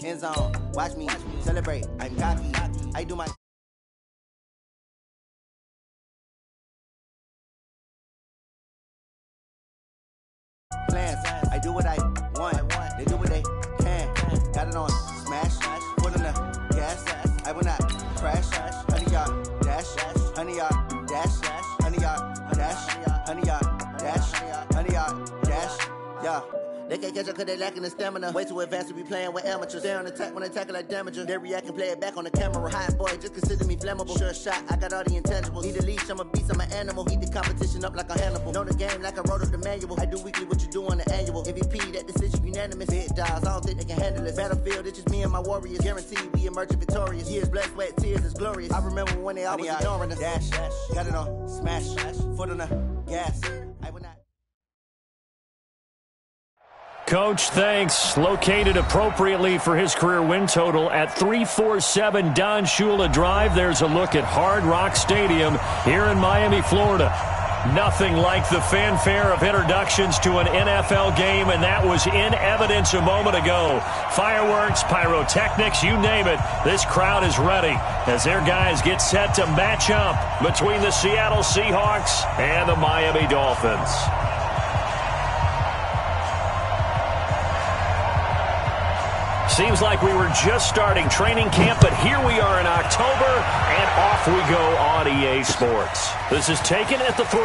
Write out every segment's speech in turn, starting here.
end zone. Watch me celebrate. I'm cocky. I do my plans. I do what I want. They do what they can. Got it on smash. Foot on the gas. I will not crash. Honey yard dash. Honey yard dash. Honey yard dash. Honey yard dash. Honey yard dash. Yeah. They can't catch up cause they lacking the stamina. Way too advanced to be playing with amateurs. Stay on attack when they tackle like damager. They react and play it back on the camera. Hot boy, just consider me flammable. Sure shot, I got all the intangibles. Need a leash, I'm a beast, I'm an animal. Eat the competition up like a Hannibal. Know the game like I wrote up the manual. I do weekly what you do on the annual. MVP, that decision unanimous. Big dogs, I don't think they can handle it. Battlefield, it's just me and my warriors. Guaranteed we emerging victorious. Years, blood, sweat, tears, is glorious. I remember when they always ignoring us. Dash, got it on smash. Foot on the gas. I will not. Coach, thanks. Located appropriately for his career win total at 347 Don Shula Drive. There's a look at Hard Rock Stadium here in Miami, Florida. Nothing like the fanfare of introductions to an NFL game, and that was in evidence a moment ago. Fireworks, pyrotechnics, you name it. This crowd is ready as their guys get set to match up between the Seattle Seahawks and the Miami Dolphins. Seems like we were just starting training camp, but here we are in October, and off we go on EA Sports. This is taken at the 3.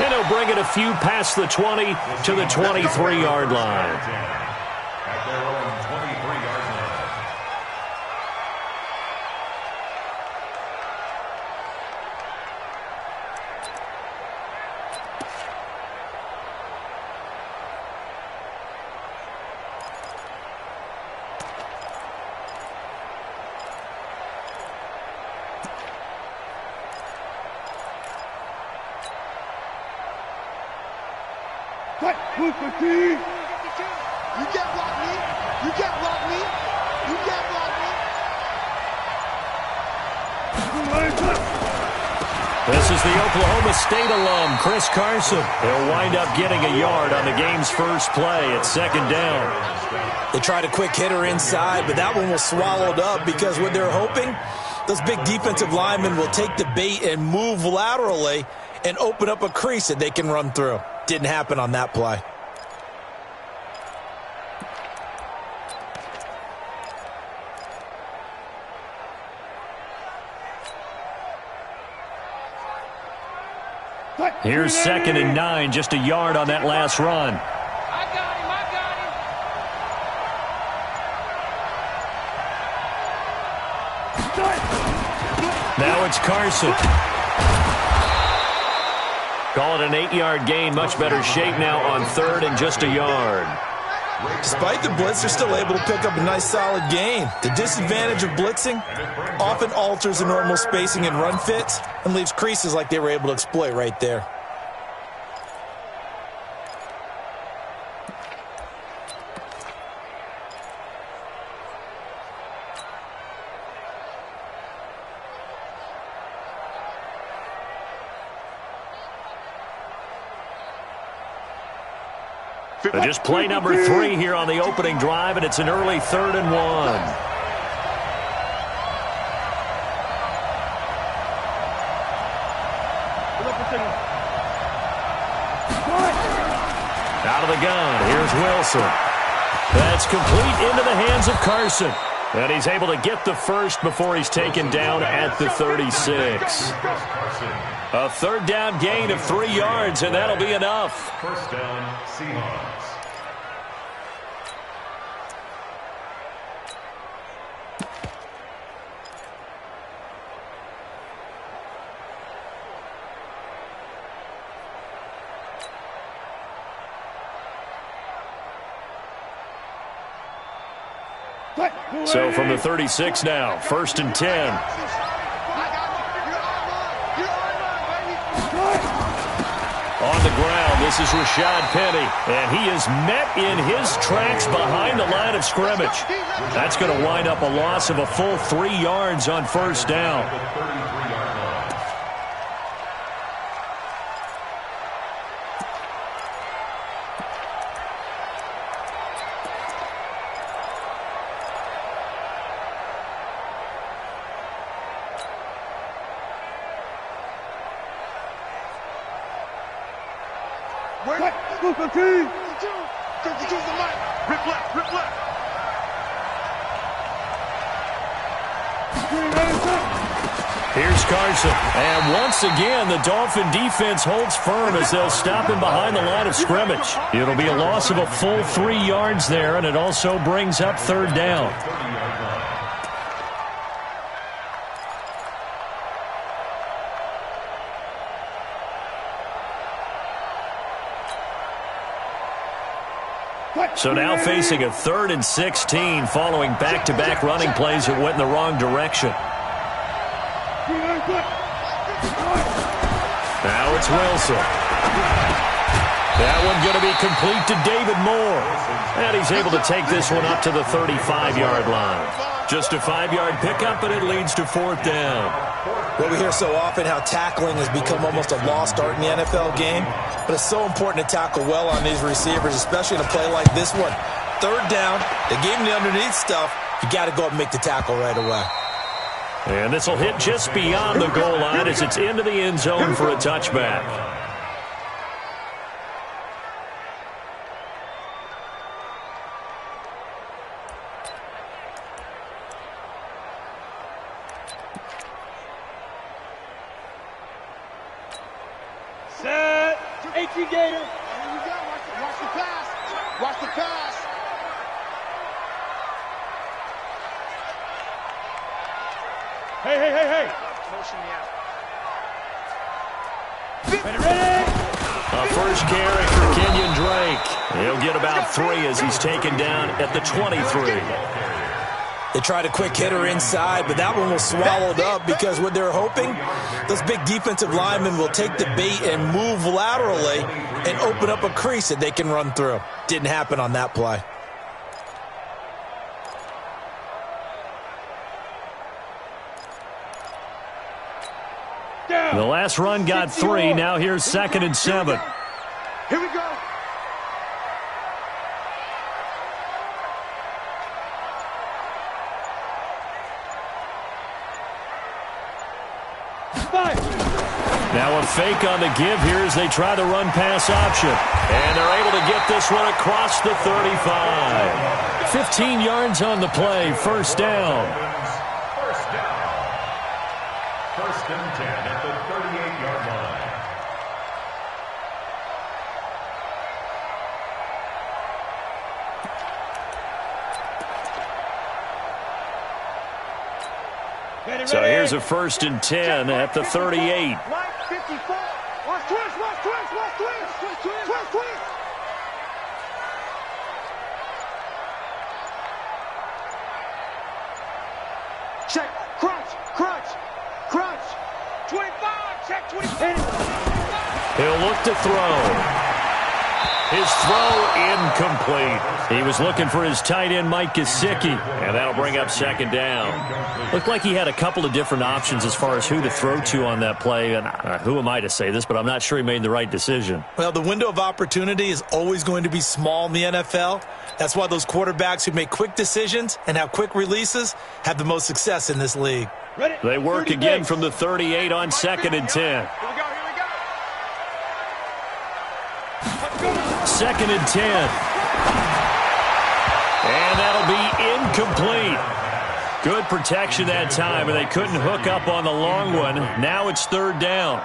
And he'll bring it a few past the 20 to the 23-yard line. At their own 23-yard line. You can't block me. You can't block me. You can't block me. This is the Oklahoma State alum, Chris Carson. He'll wind up getting a yard on the game's first play at second down. They tried a quick hitter inside, but that one was swallowed up because what they're hoping, those big defensive linemen will take the bait and move laterally and open up a crease that they can run through. Didn't happen on that play. Here's 2nd and 9, just a yard on that last run. I got him. Now it's Carson. Call it an 8-yard gain. Much better shape now on 3rd and just a yard. Despite the blitz, they're still able to pick up a nice solid gain. The disadvantage of blitzing often alters the normal spacing and run fits and leaves creases like they were able to exploit right there. Just play number 3 here on the opening drive, and it's an early 3rd and 1. Out of the gun, here's Wilson. That's complete into the hands of Carson. And he's able to get the first before he's taken down at the 36. A 3rd down gain of 3 yards, and that'll be enough. First down, Seahawks. So from the 36 now, 1st and 10. On the ground, this is Rashad Penny, and he is met in his tracks behind the line of scrimmage. That's going to wind up a loss of a full 3 yards on 1st down. What? 52's the mic. Rip left, rip left. Here's Carson. And once again, the Dolphin defense holds firm as they'll stop him behind the line of scrimmage. It'll be a loss of a full 3 yards there, and it also brings up third down. So now facing a 3rd and 16 following back-to-back running plays that went in the wrong direction. Now it's Wilson. That one going to be complete to David Moore. And he's able to take this one up to the 35-yard line. Just a 5-yard pickup, and it leads to 4th down. Well, we hear so often how tackling has become almost a lost art in the NFL game. But it's so important to tackle well on these receivers, especially in a play like this one. 3rd down, they gave him the underneath stuff. You got to go up and make the tackle right away. And this will hit just beyond the goal line as it's into the end zone for a touchback. Set. 18 Gator. Here we go. Watch the pass. Watch the pass. Hey. Motion me out. Ready. A first carry for Kenyon Drake. He'll get about 3 as he's taken down at the 23. They tried a quick hitter inside, but that one was swallowed up because what they're hoping, those big defensive linemen will take the bait and move laterally and open up a crease that they can run through. Didn't happen on that play. The last run got 3. Now here's 2nd and 7. Here we go. Now a fake on the give here as they try the run-pass option. And they're able to get this one across the 35. 15 yards on the play, 1st down. First and 10 at the 38-yard line. So here's a 1st and 10 at the 38. Mike 54. Watch twist. Check. Crunch. 25. Check 25. He'll look to throw. His throw incomplete. He was looking for his tight end, Mike Gesicki, and that'll bring up 2nd down. Looked like he had a couple of different options as far as who to throw to on that play. And who am I to say this, but I'm not sure he made the right decision. Well, the window of opportunity is always going to be small in the NFL. That's why those quarterbacks who make quick decisions and have quick releases have the most success in this league. They work again from the 38 on 2nd and 10. Here we go. 2nd and 10. And that'll be incomplete. Good protection that time, and they couldn't hook up on the long one. Now it's 3rd down.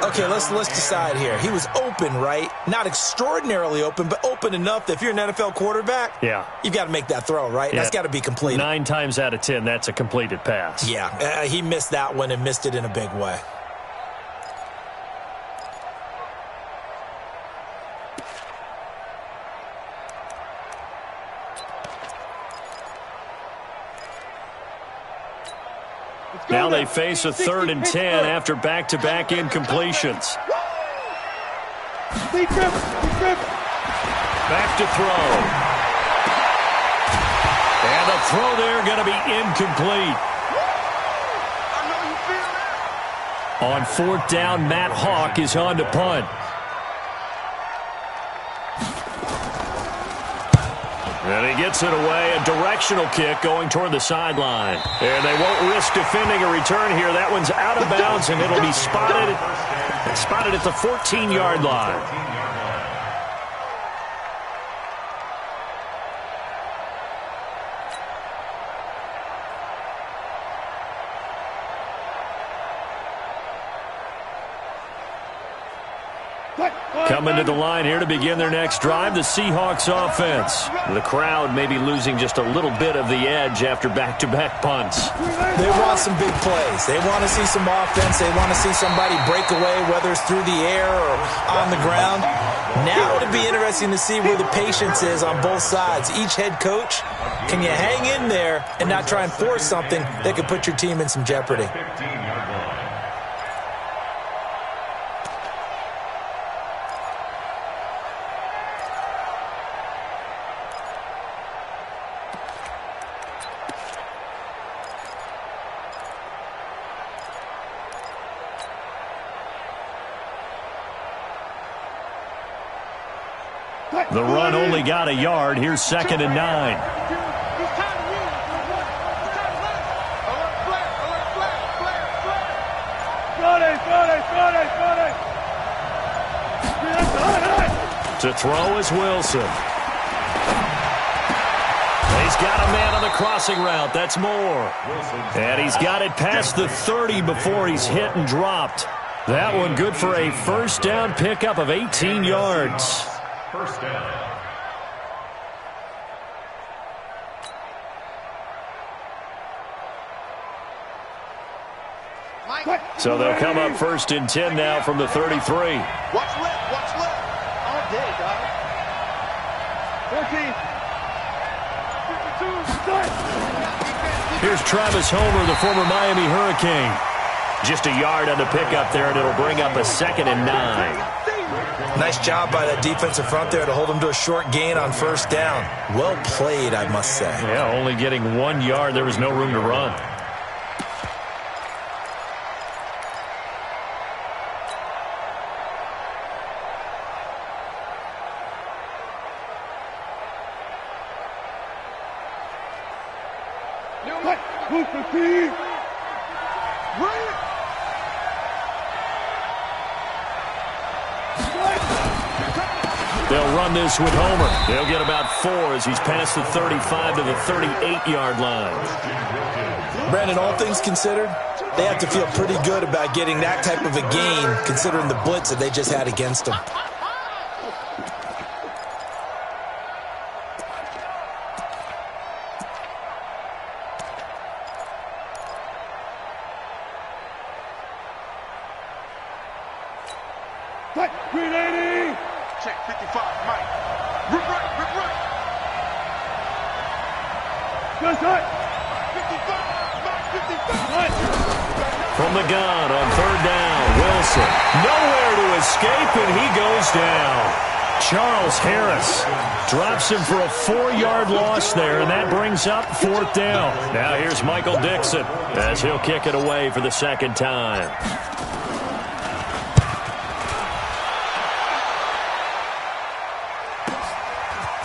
Okay, let's decide here. He was open, right? Not extraordinarily open, but open enough that if you're an NFL quarterback, yeah, you've got to make that throw, right? Yeah. That's got to be completed. 9 times out of 10, that's a completed pass. Yeah, he missed that one and missed it in a big way. Now they face a 3rd and 10 after back-to-back incompletions. Back to throw. And the throw there going to be incomplete. On 4th down, Matt Hawk is on to punt. And he gets it away, a directional kick going toward the sideline. And they won't risk defending a return here. That one's out of bounds, and it'll be spotted at the 14-yard line. Coming to the line here to begin their next drive, the Seahawks offense. The crowd may be losing just a little bit of the edge after back-to-back punts. They want some big plays. They want to see some offense. They want to see somebody break away, whether it's through the air or on the ground. Now it'll be interesting to see where the patience is on both sides. Each head coach, can you hang in there and not try and force something that could put your team in some jeopardy? The run only got a yard. Here's 2nd and 9. To throw is Wilson. He's got a man on the crossing route. That's Moore. And he's got it past the 30 before he's hit and dropped. That one good for a first down pickup of 18 yards. First down. So they'll come up 1st and 10 now from the 33. Watch left, watch left. All day, dog. 14. 52, Here's Travis Homer, the former Miami Hurricane. Just a yard on the pickup there, and it'll bring up a 2nd and 9. Nice job by that defensive front there to hold them to a short gain on first down. Well played, I must say. Yeah, only getting 1 yard. There was no room to run. They'll run this with Homer. They'll get about 4 as he's past the 35 to the 38-yard line. Brandon, all things considered, they have to feel pretty good about getting that type of a gain considering the blitz that they just had against them. check 55, Mike. Rip right, rip right. Good shot. 55, Mike, 55. From the gun on 3rd down, Wilson. Nowhere to escape, and he goes down. Charles Harris drops him for a 4-yard loss there, and that brings up 4th down. Now here's Michael Dixon as he'll kick it away for the 2nd time.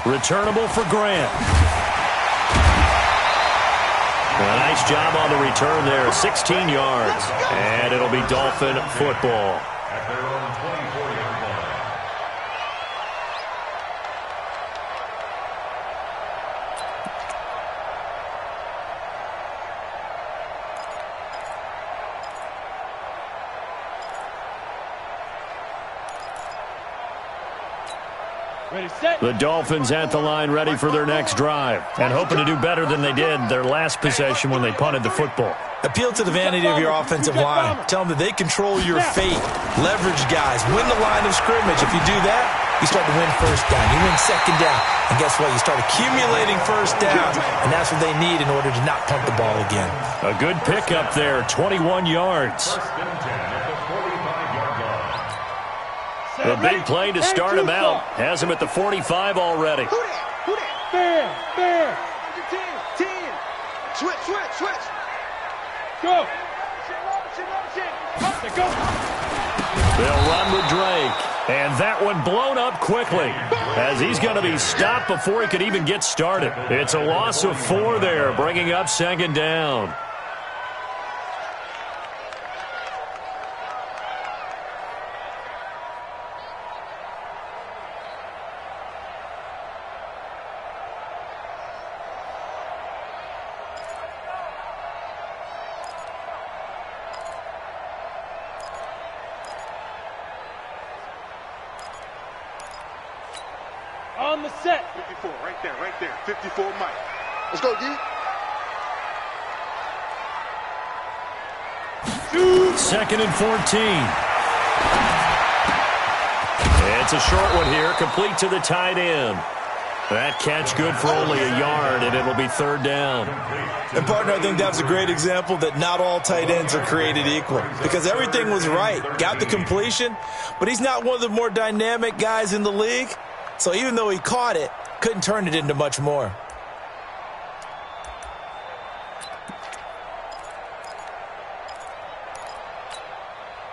Returnable for Grant. A nice job on the return there, 16 yards. And it'll be Dolphin football. At their own 24-yard line. The Dolphins at the line ready for their next drive and hoping to do better than they did their last possession when they punted the football. Appeal to the vanity of your offensive line. Tell them that they control your fate. Leverage guys. Win the line of scrimmage. If you do that, you start to win first down. You win 2nd down. And guess what? You start accumulating first downs, and that's what they need in order to not punt the ball again. A good pickup there, 21 yards. First and 10 at the 45-yard line. The big play to start him out. Has him at the 45 already. Who that? Who that? Fair. 10. Switch. Go. Go. They'll run with Drake. And that one blown up quickly as he's going to be stopped before he could even get started. It's a loss of 4 there, bringing up 2nd down. On the set. 54, right there. 54 Mike. Let's go, D. Second and 14. It's a short one here, complete to the tight end. That catch good for only a yard, and it'll be third down. And, partner, I think that was a great example that not all tight ends are created equal, because everything was right. Got the completion, but he's not one of the more dynamic guys in the league. So even though he caught it, couldn't turn it into much more.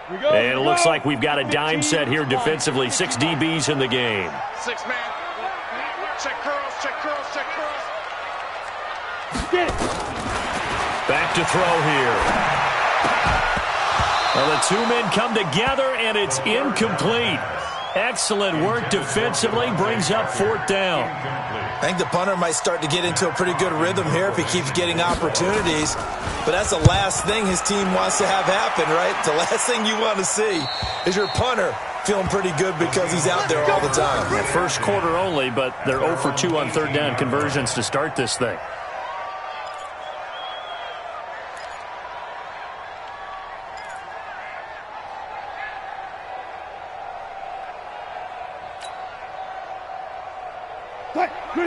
And it looks like we've got a dime set here defensively. 6 DBs in the game. 6 man. Check curls. Get it. Back to throw here. Well, the two men come together, and it's incomplete. Excellent work defensively. Brings up fourth down. I think the punter might start to get into a pretty good rhythm here if he keeps getting opportunities. But that's the last thing his team wants to have happen, right? The last thing you want to see is your punter feeling pretty good because he's out there all the time. First quarter only, but they're 0 for 2 on third down conversions to start this thing.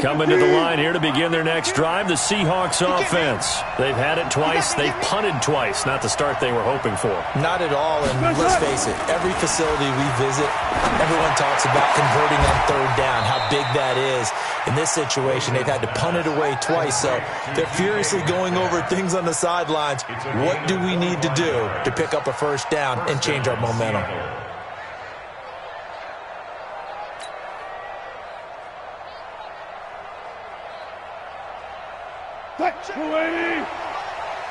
Coming to the line here to begin their next drive, the Seahawks offense. They've had it twice. They've punted twice. Not the start they were hoping for. Not at all, and let's face it, every facility we visit, everyone talks about converting on third down, how big that is. In this situation, they've had to punt it away twice, so they're furiously going over things on the sidelines. What do we need to do to pick up a first down and change our momentum?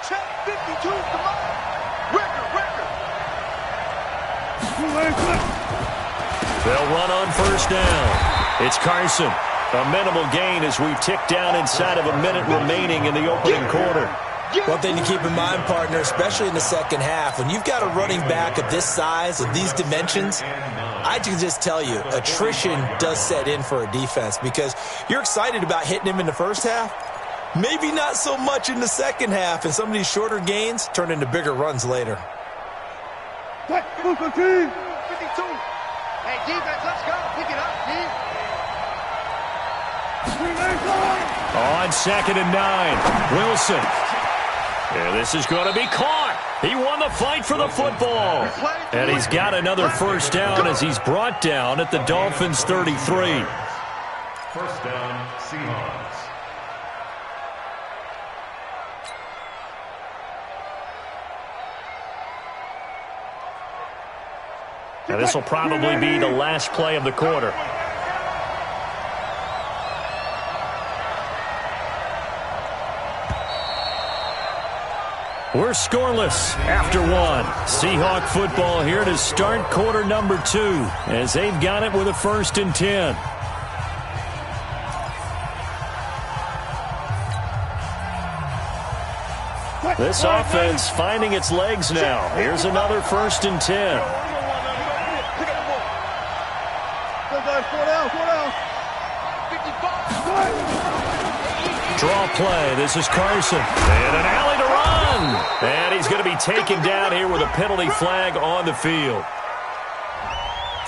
Check 52, come on. Record. They'll run on first down. It's Carson. A minimal gain as we tick down inside of a minute remaining in the opening quarter. One thing to keep in mind, partner, especially in the second half, when you've got a running back of this size, of these dimensions, I can just tell you, attrition does set in for a defense because you're excited about hitting him in the first half. Maybe not so much in the second half, and some of these shorter gains turn into bigger runs later. 52. Hey, defense, let's go. Pick it up, D. On second and 9, Wilson. Yeah, this is going to be caught. He won the fight for the football. And he's got another first down as he's brought down at the Dolphins' 33. First down, Seahawks. And this will probably be the last play of the quarter. We're scoreless after one. Seahawk football here to start quarter number 2 as they've got it with a 1st and 10. This offense finding its legs now. Here's another 1st and 10. Draw play. This is Carson. And an alley to run. And he's going to be taken down here with a penalty flag on the field.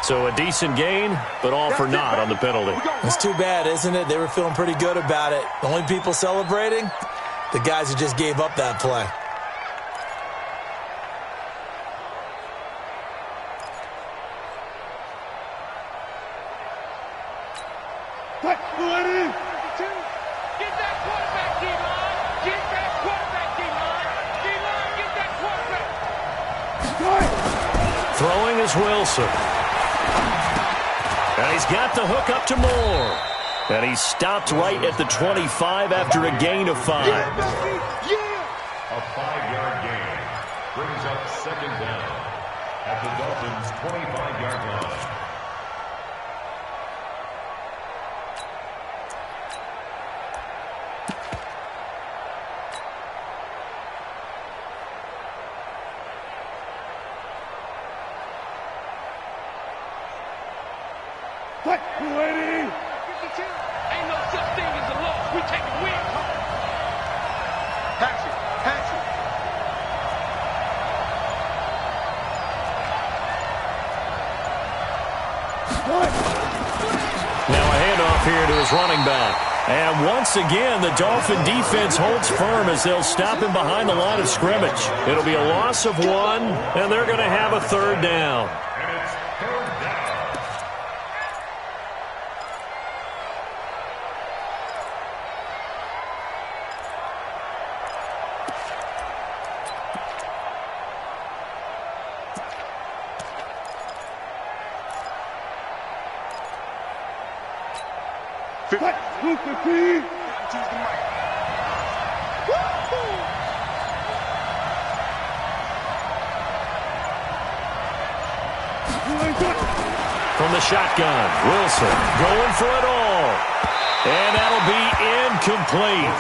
So a decent gain, but all for naught on the penalty. It's too bad, isn't it? They were feeling pretty good about it. The only people celebrating, the guys who just gave up that play. Throwing is Wilson. And he's got the hook up to Moore. And he's stopped right at the 25 after a gain of 5. A 5-yard gain brings up second down at the Dolphins' 25-yard line. his running back. And once again, the Dolphin defense holds firm as they'll stop him behind the line of scrimmage. It'll be a loss of 1, and they're going to have a 3rd down. And it's 3rd down. From the shotgun, Wilson going for it all. And that'll be incomplete.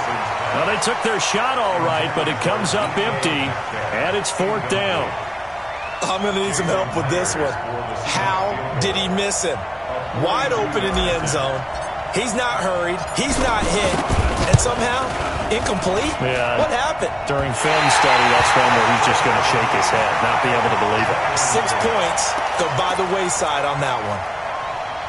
Well, they took their shot all right, but it comes up empty, and it's 4th down. I'm going to need some help with this one. How did he miss him? Wide open in the end zone. He's not hurried. He's not hit. And somehow, incomplete? Yeah. What happened? During film study, that's one where he's just going to shake his head, not be able to believe it. 6 points go by the wayside on that one.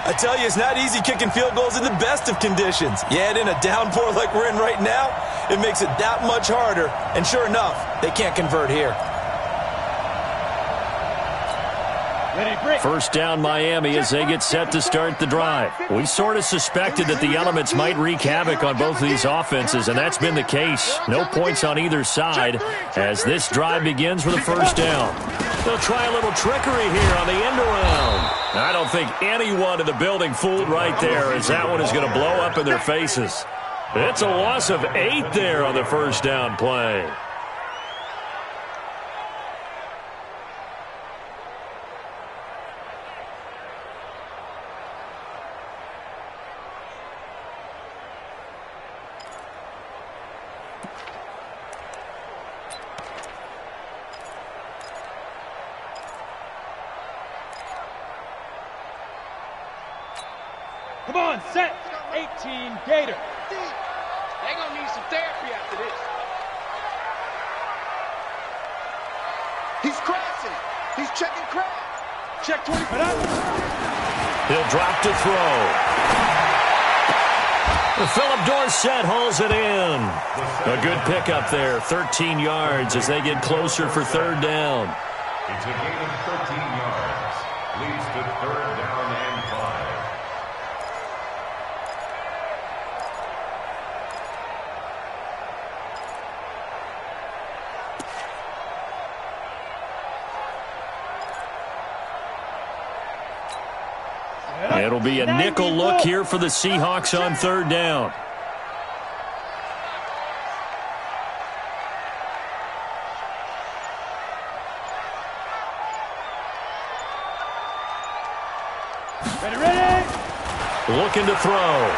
I tell you, it's not easy kicking field goals in the best of conditions. Yet in a downpour like we're in right now, it makes it that much harder. And sure enough, they can't convert here. 1st down Miami as they get set to start the drive. We sort of suspected that the elements might wreak havoc on both of these offenses, and that's been the case. No points on either side as this drive begins with a 1st down. They'll try a little trickery here on the end around. I don't think anyone in the building fooled right there, as that one is going to blow up in their faces. It's a loss of 8 there on the 1st down play. Come on, set. 18, Gator. They gonna need some therapy after this. He's crashing. He's checking crash. Check 20. He'll drop to throw. Philip Dorsett hauls it in. A good pickup there, 13 yards as they get closer for 3rd down. It's a gain of 13 yards. Leads to 3rd down and 5. It'll be a nickel look here for the Seahawks on 3rd down. Ready. Looking to throw.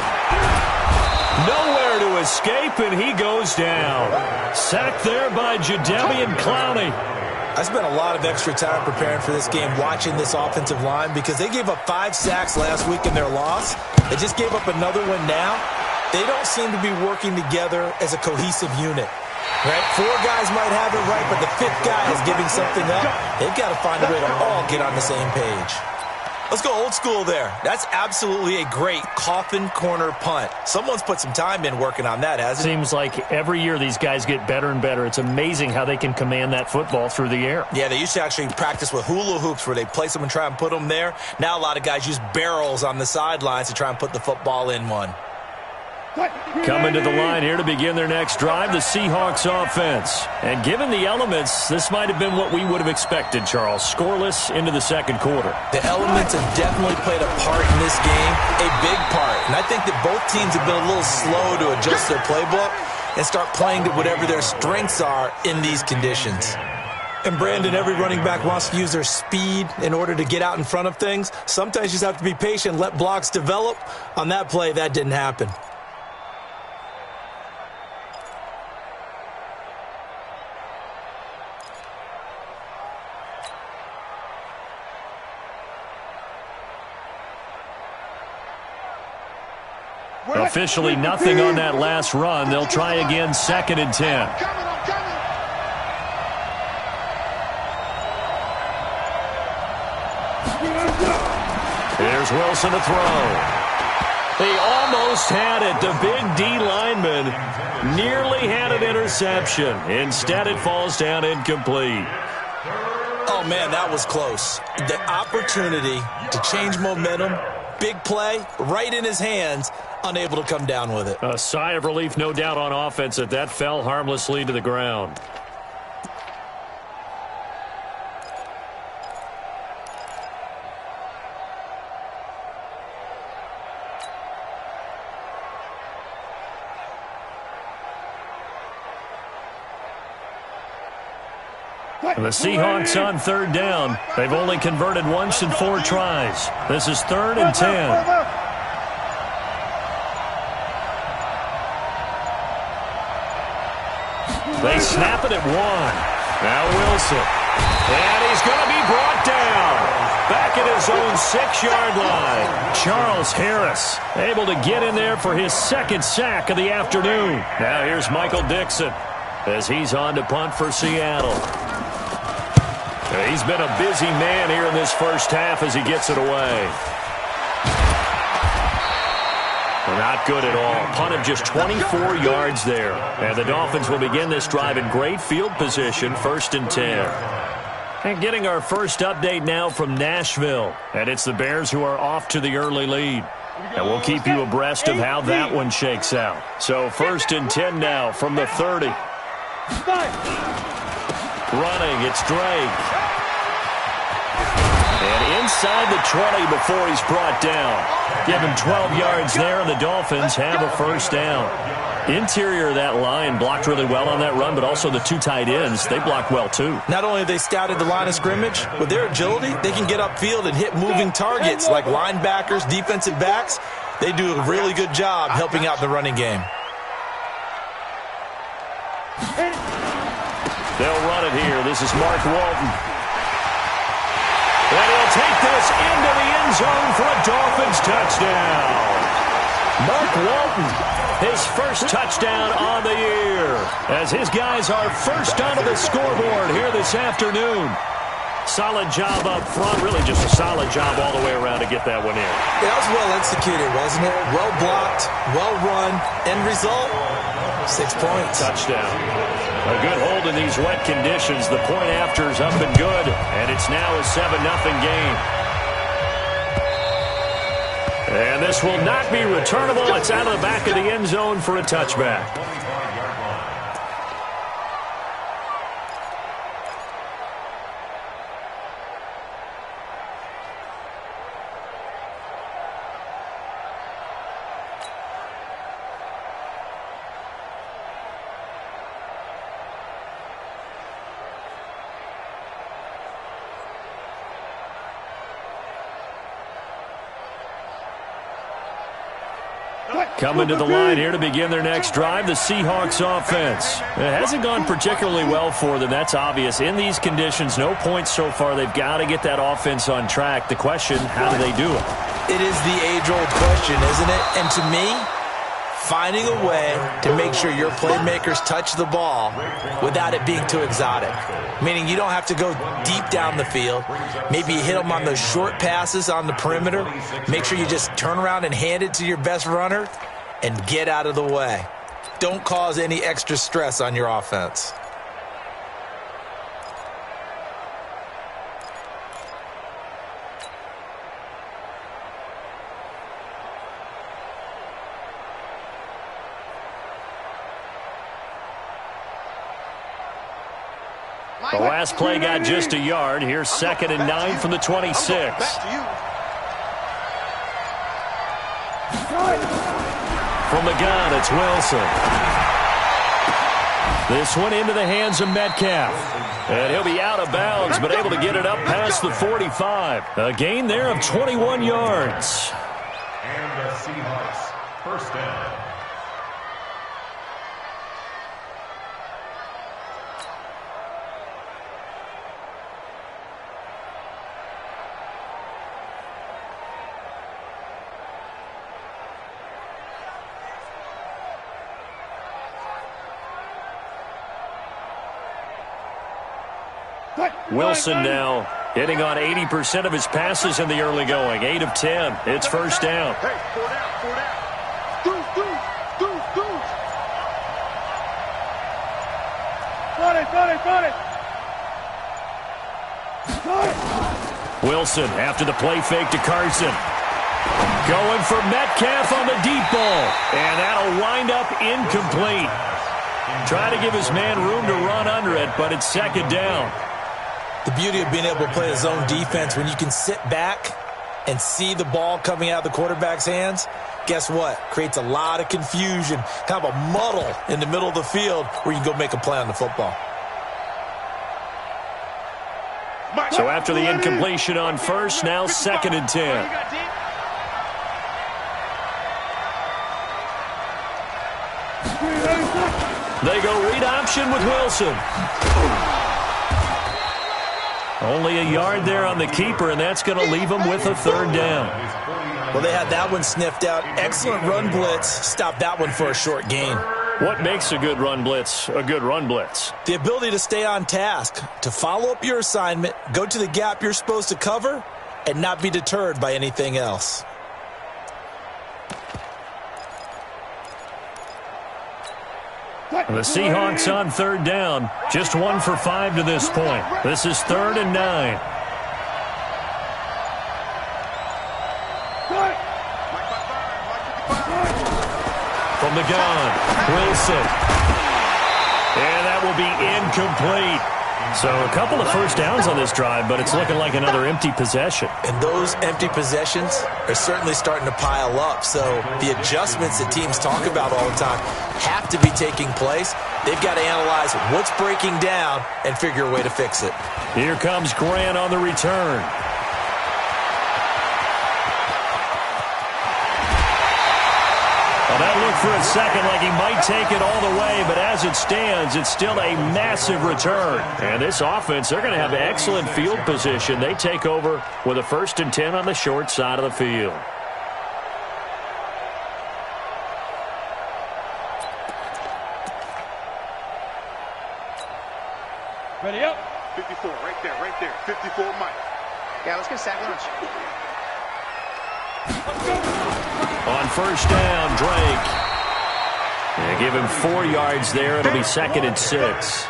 Nowhere to escape, and he goes down. Sacked there by Jadeveon Clowney. I spent a lot of extra time preparing for this game, watching this offensive line, because they gave up 5 sacks last week in their loss. They just gave up another one now. They don't seem to be working together as a cohesive unit. Right? 4 guys might have it right, but the 5th guy is giving something up. They've got to find a way to all get on the same page. Let's go old school there. That's absolutely a great coffin corner punt. Someone's put some time in working on that, hasn't it? Seems like every year these guys get better and better. It's amazing how they can command that football through the air. Yeah, they used to actually practice with hula hoops where they place them and try and put them there. Now a lot of guys use barrels on the sidelines to try and put the football in one. Coming to the line here to begin their next drive, the Seahawks offense. And given the elements, this might have been what we would have expected, Charles. Scoreless into the 2nd quarter. The elements have definitely played a part in this game, a big part. And I think that both teams have been a little slow to adjust their playbook and start playing to whatever their strengths are in these conditions. And Brandon, every running back wants to use their speed in order to get out in front of things. Sometimes you just have to be patient, let blocks develop. On that play, that didn't happen. Officially nothing on that last run. They'll try again 2nd and 10. Here's Wilson to throw. He almost had it. The big D lineman nearly had an interception. Instead, it falls down incomplete. Oh, man, that was close. The opportunity to change momentum, big play, right in his hands, unable to come down with it. A sigh of relief, no doubt, on offense that fell harmlessly to the ground. And the Seahawks on third down. They've only converted once in 4 tries. This is 3rd and 10. They snap it at 1. Now Wilson. And he's going to be brought down. Back at his own 6-yard line. Charles Harris able to get in there for his 2nd sack of the afternoon. Now here's Michael Dixon as he's on to punt for Seattle. He's been a busy man here in this first half as he gets it away. Not good at all. Punt of just 24 yards there. And the Dolphins will begin this drive in great field position, 1st and 10. And getting our first update now from Nashville. And it's the Bears who are off to the early lead. And we'll keep you abreast of how that one shakes out. So 1st and 10 now from the 30. Running, it's Drake. And inside the 20 before he's brought down. Give him 12 yards there, and the Dolphins have a first down. Interior of that line blocked really well on that run, but also the 2 tight ends, they blocked well too. Not only have they scouted the line of scrimmage, with their agility, they can get upfield and hit moving targets like linebackers, defensive backs. They do a really good job helping out the running game. They'll run it here. This is Mark Walton. And he'll take this into the end zone for a Dolphins touchdown. Mark Walton, his first touchdown on the year, as his guys are first onto the scoreboard here this afternoon. Solid job up front, really just a solid job all the way around to get that one in. That was well executed, wasn't it? Well blocked, well run. End result, 6 points. Touchdown. A good hold in these wet conditions. The point after is up and good, and it's now a 7-0 game. And this will not be returnable. It's out of the back of the end zone for a touchback. Coming to the line here to begin their next drive, the Seahawks offense. It hasn't gone particularly well for them. That's obvious. In these conditions, no points so far. They've got to get that offense on track. The question, how do they do it? It is the age-old question, isn't it? And to me, finding a way to make sure your playmakers touch the ball without it being too exotic. Meaning you don't have to go deep down the field. Maybe you hit them on those short passes on the perimeter. Make sure you just turn around and hand it to your best runner and get out of the way. Don't cause any extra stress on your offense. The last play got just a yard. Here's 2nd and 9 from the 26. From the gun, it's Wilson. This one into the hands of Metcalf. And he'll be out of bounds, but able to get it up past the 45. A gain there of 21 yards. And the Seahawks, first down. Wilson now Hitting on 80% of his passes in the early going. 8 of 10. It's first down. Hey, 4 down, 4 down. Deuce. Got it. Wilson after the play fake to Carson. Going for Metcalf on the deep ball. And that'll wind up incomplete. Trying to give his man room to run under it, but it's second down. The beauty of being able to play a zone defense when you can sit back and see the ball coming out of the quarterback's hands, guess what? Creates a lot of confusion, kind of a muddle in the middle of the field where you can go make a play on the football. So after the incompletion on first, now 2nd and 10. They go read option with Wilson. Only a yard there on the keeper, and that's going to leave him with a third down. Well, they had that one sniffed out. Excellent run blitz. Stopped that one for a short gain. What makes a good run blitz a good run blitz? The ability to stay on task, to follow up your assignment, go to the gap you're supposed to cover, and not be deterred by anything else. The Seahawks on third down. Just 1 for 5 to this point. This is 3rd and 9. From the gun, Wilson. And that will be incomplete. So a couple of first downs on this drive, but it's looking like another empty possession. And those empty possessions are certainly starting to pile up. So the adjustments that teams talk about all the time have to be taking place. They've got to analyze what's breaking down and figure a way to fix it. Here comes Grant on the return. Well, that looked for a second like he might take it all the way, but as it stands, it's still a massive return. And this offense, they're going to have excellent field position. They take over with a 1st and 10 on the short side of the field. Ready up. 54, right there. 54, Mike. Yeah, let's get sack lunch. On first down, Drake. They give him 4 yards there. It'll be 2nd and 6.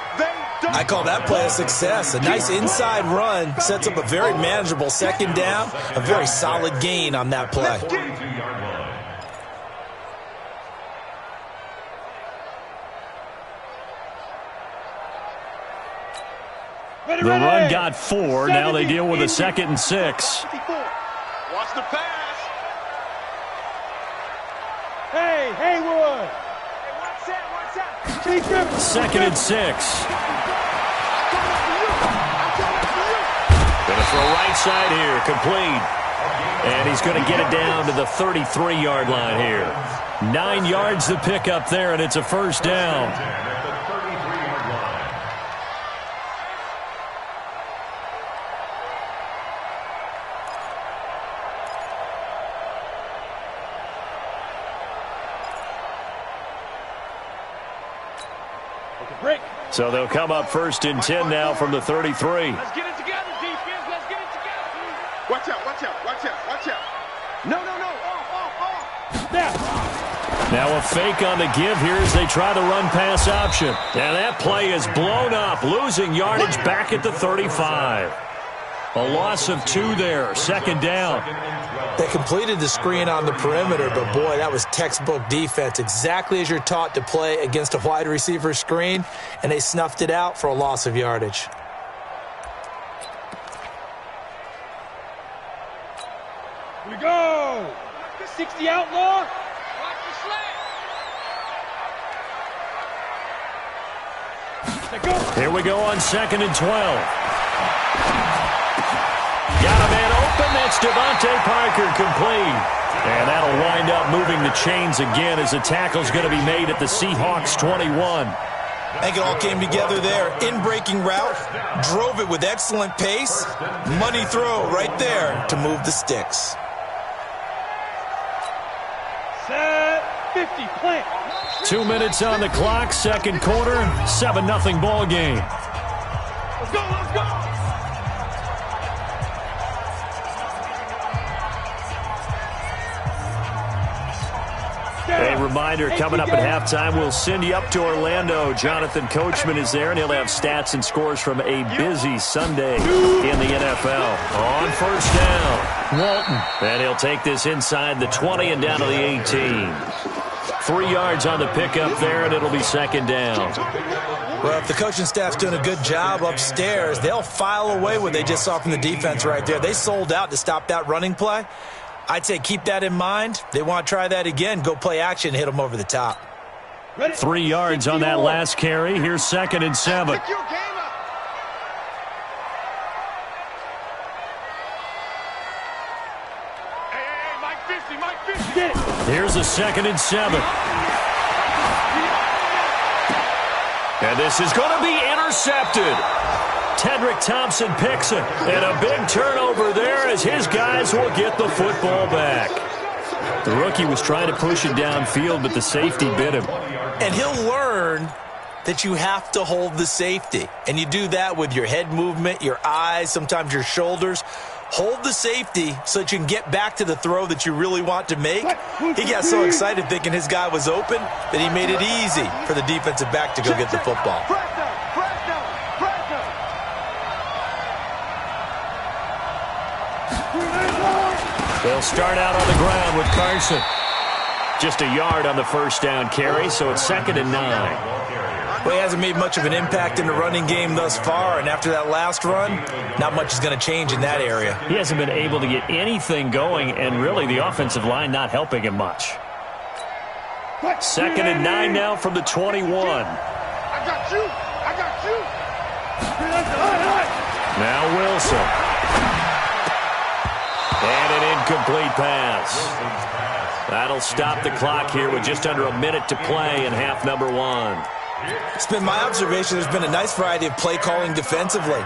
I call that play a success. A nice inside run sets up a very manageable 2nd down. A very solid gain on that play. The run got 4. Now they deal with a 2nd and 6. Watch the pass. Hey, Haywood. Hey, watch that. 2nd and 6. Gonna throw right side here, complete. And he's going to get it down to the 33-yard line here. 9 yards to pick up there, and it's a first down. So they'll come up 1st and 10 now from the 33. Let's get it together, defense. Let's get it together. Watch out. No. Off. Now a fake on the give here as they try the run-pass option. And that play is blown up, losing yardage back at the 35. A loss of 2 there, 2nd down. They completed the screen on the perimeter, but boy, that was textbook defense. Exactly as you're taught to play against a wide receiver screen, and they snuffed it out for a loss of yardage. Here we go. 60 outlaw. Watch the slant. Here we go on 2nd and 12. Got a man open. That's Devontae Parker, complete. And that'll wind up moving the chains again as the tackle's going to be made at the Seahawks 21. I think it all came together there. In-breaking route, drove it with excellent pace. Money throw right there to move the sticks. Set 50, plant. 2 minutes on the clock, 2nd quarter, 7-0 ball game. Let's go. reminder, coming up at halftime, we'll send you up to Orlando. Jonathan Coachman is there, and he'll have stats and scores from a busy Sunday in the NFL. On first down, Walton. And he'll take this inside the 20 and down to the 18. 3 yards on the pickup there, and it'll be second down. Well, if the coaching staff's doing a good job upstairs, they'll file away what they just saw from the defense right there. They sold out to stop that running play. I'd say keep that in mind. They want to try that again. Go play action, hit them over the top. 3 yards on that last carry. Here's second and 7. Pick your game up. Hey, Mike 50. Here's a second and 7. And this is going to be intercepted. Tedrick Thompson picks it. And a big turnover there as his guys will get the football back. The rookie was trying to push it downfield, but the safety bit him. And he'll learn that you have to hold the safety. And you do that with your head movement, your eyes, sometimes your shoulders. Hold the safety so that you can get back to the throw that you really want to make. He got so excited thinking his guy was open that he made it easy for the defensive back to go get the football. They'll start out on the ground with Carson. Just a yard on the first down carry, so it's second and 9. Well, he hasn't made much of an impact in the running game thus far, and after that last run, not much is going to change in that area. He hasn't been able to get anything going, and really the offensive line not helping him much. Second and 9 now from the 21. I got you. Now Wilson. And an incomplete pass. That'll stop the clock here with just under a minute to play in half number 1. It's been my observation there's been a nice variety of play calling defensively.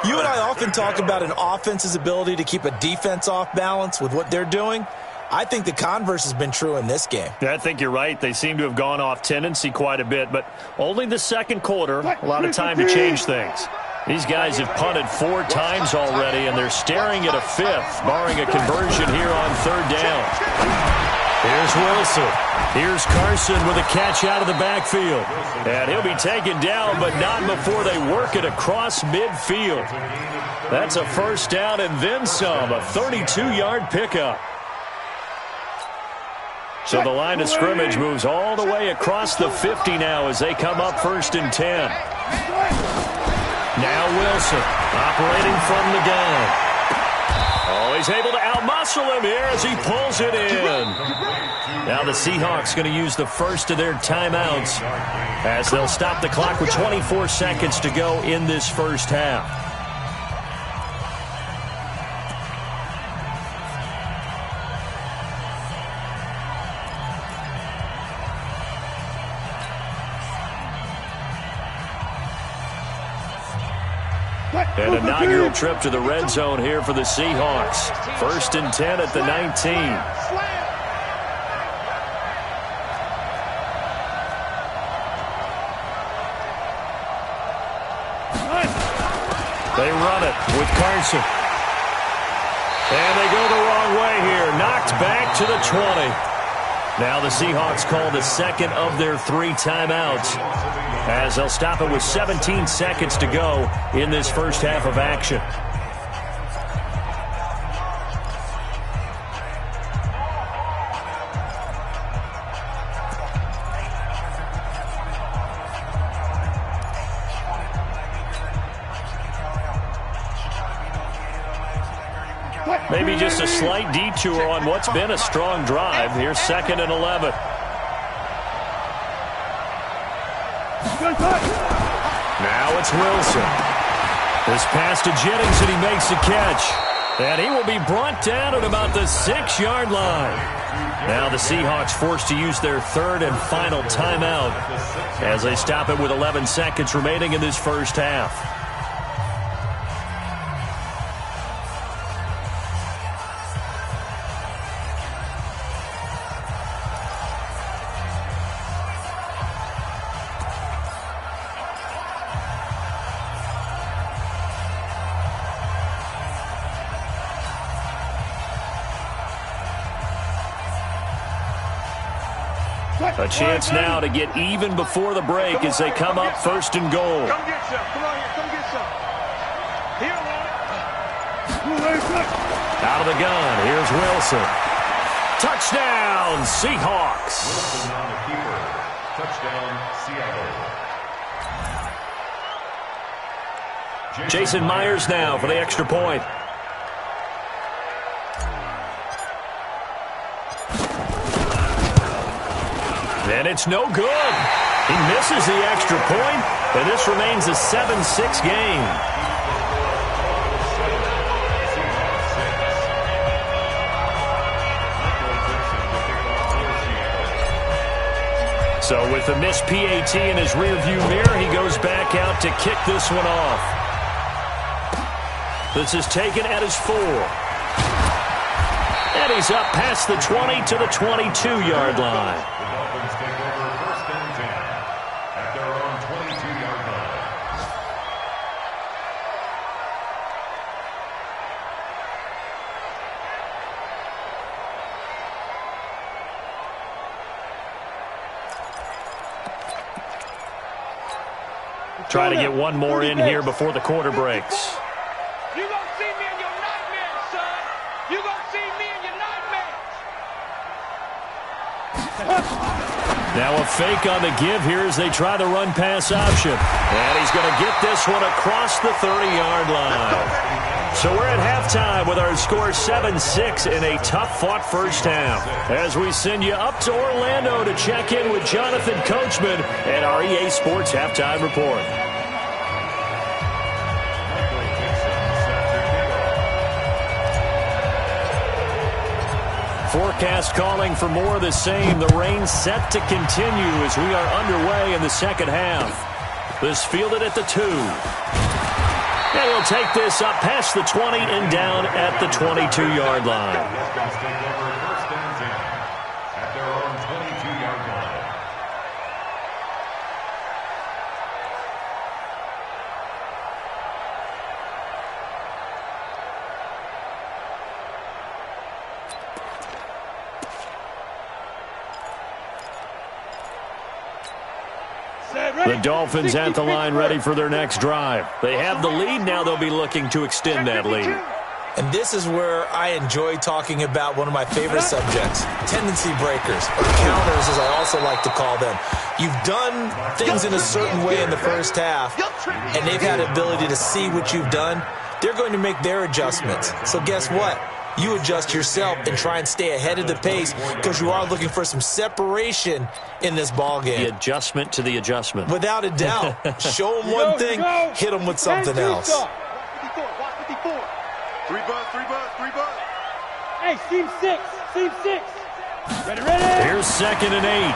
You and I often talk about an offense's ability to keep a defense off balance with what they're doing. I think the converse has been true in this game. Yeah, I think you're right. They seem to have gone off tendency quite a bit, but only the second quarter, a lot of time to change things. These guys have punted 4 times already, and they're staring at a 5th, barring a conversion here on third down. Here's Wilson. Here's Carson with a catch out of the backfield. And he'll be taken down, but not before they work it across midfield. That's a first down and then some, a 32-yard pickup. So the line of scrimmage moves all the way across the 50 now as they come up first and 10. Now Wilson operating from the gun. Oh, he's able to outmuscle him here as he pulls it in. Now the Seahawks going to use the first of their timeouts as they'll stop the clock with 24 seconds to go in this first half. An inaugural trip to the red zone here for the Seahawks. First and 10 at the 19. They run it with Carson. And they go the wrong way here. Knocked back to the 20. Now the Seahawks call the second of their 3 timeouts as they'll stop it with 17 seconds to go in this first half of action. Maybe just a slight detour on what's been a strong drive. Here's second and 11. Now it's Wilson. This pass to Jennings, and he makes the catch. And he will be brought down at about the 6-yard line. Now the Seahawks forced to use their third and final timeout as they stop it with 11 seconds remaining in this first half. A chance now to get even before the break as they come up first and goal. Come get some. Come on here. Come get some. Here, Out of the gun, here's Wilson. Touchdown, Seahawks. Wilson on the keeper. Touchdown, Seattle. Jason Myers now for the extra point. And it's no good. He misses the extra point, and this remains a 7-6 game. So with the missed PAT in his rearview mirror, he goes back out to kick this one off. This is taken at his 4. And he's up past the 20 to the 22-yard line. The Dolphins take over first and 10 at their own 22-yard line. Try to get one more in here before the quarter breaks. You gonna see me in your nightmares, son. You gonna see me in your nightmares. Now a fake on the give here as they try the run-pass option. And he's going to get this one across the 30-yard line. So we're at halftime with our score 7-6 in a tough-fought first half. As we send you up to Orlando to check in with Jonathan Coachman at our EA Sports Halftime Report. Forecast calling for more of the same. The rain set to continue as we are underway in the second half. This fielded at the 2. And he'll take this up past the 20 and down at the 22-yard line. Dolphins take over first and 10 at their own 22-yard line. The Dolphins at the line ready for their next drive. They have the lead. Now they'll be looking to extend that lead. And this is where I enjoy talking about one of my favorite subjects, tendency breakers, or counters as I also like to call them. You've done things in a certain way in the first half, and they've had the ability to see what you've done. They're going to make their adjustments. So guess what? You adjust yourself and try and stay ahead of the pace because you are looking for some separation in this ball game. The adjustment to the adjustment. Without a doubt. Show them one thing, hit them with something else. 54, 54. 3 bud. Hey, Team 6. Ready. Here's second and 8.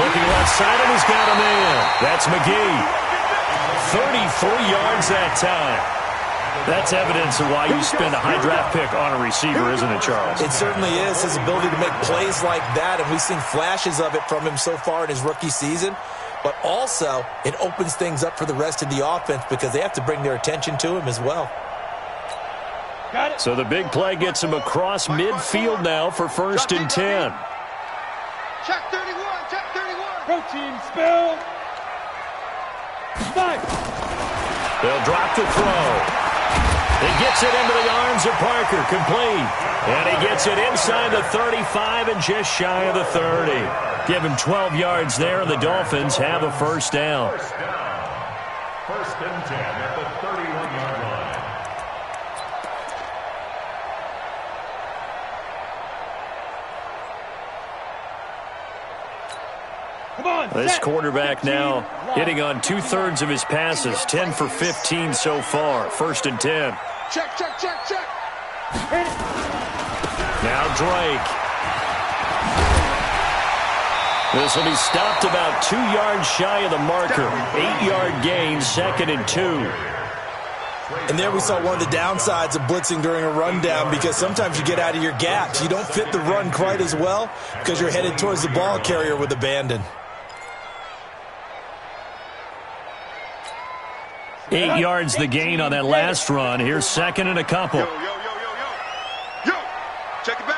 Looking left side, and he's got him in. That's McGee. 33 yards that time. That's evidence of why you spend a high draft pick on a receiver, isn't it, Charles? It certainly is. His ability to make plays like that, and we've seen flashes of it from him so far in his rookie season. But also, it opens things up for the rest of the offense because they have to bring their attention to him as well. So the big play gets him across midfield now for first and 10. Check 31. Protein spill. 5. They'll drop the throw. He gets it into the arms of Parker, complete. And he gets it inside the 35 and just shy of the 30. Give him 12 yards there, and the Dolphins have a first down. First and 10 at the 31-yard line. Come on. This quarterback now hitting on 2/3 of his passes, 10 for 15 so far. First and 10. Check. Now Drake. This will be stopped about 2 yards shy of the marker. 8-yard gain, second and 2. And there we saw one of the downsides of blitzing during a rundown because sometimes you get out of your gaps. You don't fit the run quite as well because you're headed towards the ball carrier with abandon. 8 yards the gain on that last run. Here's second and a couple. Yo. Check it back.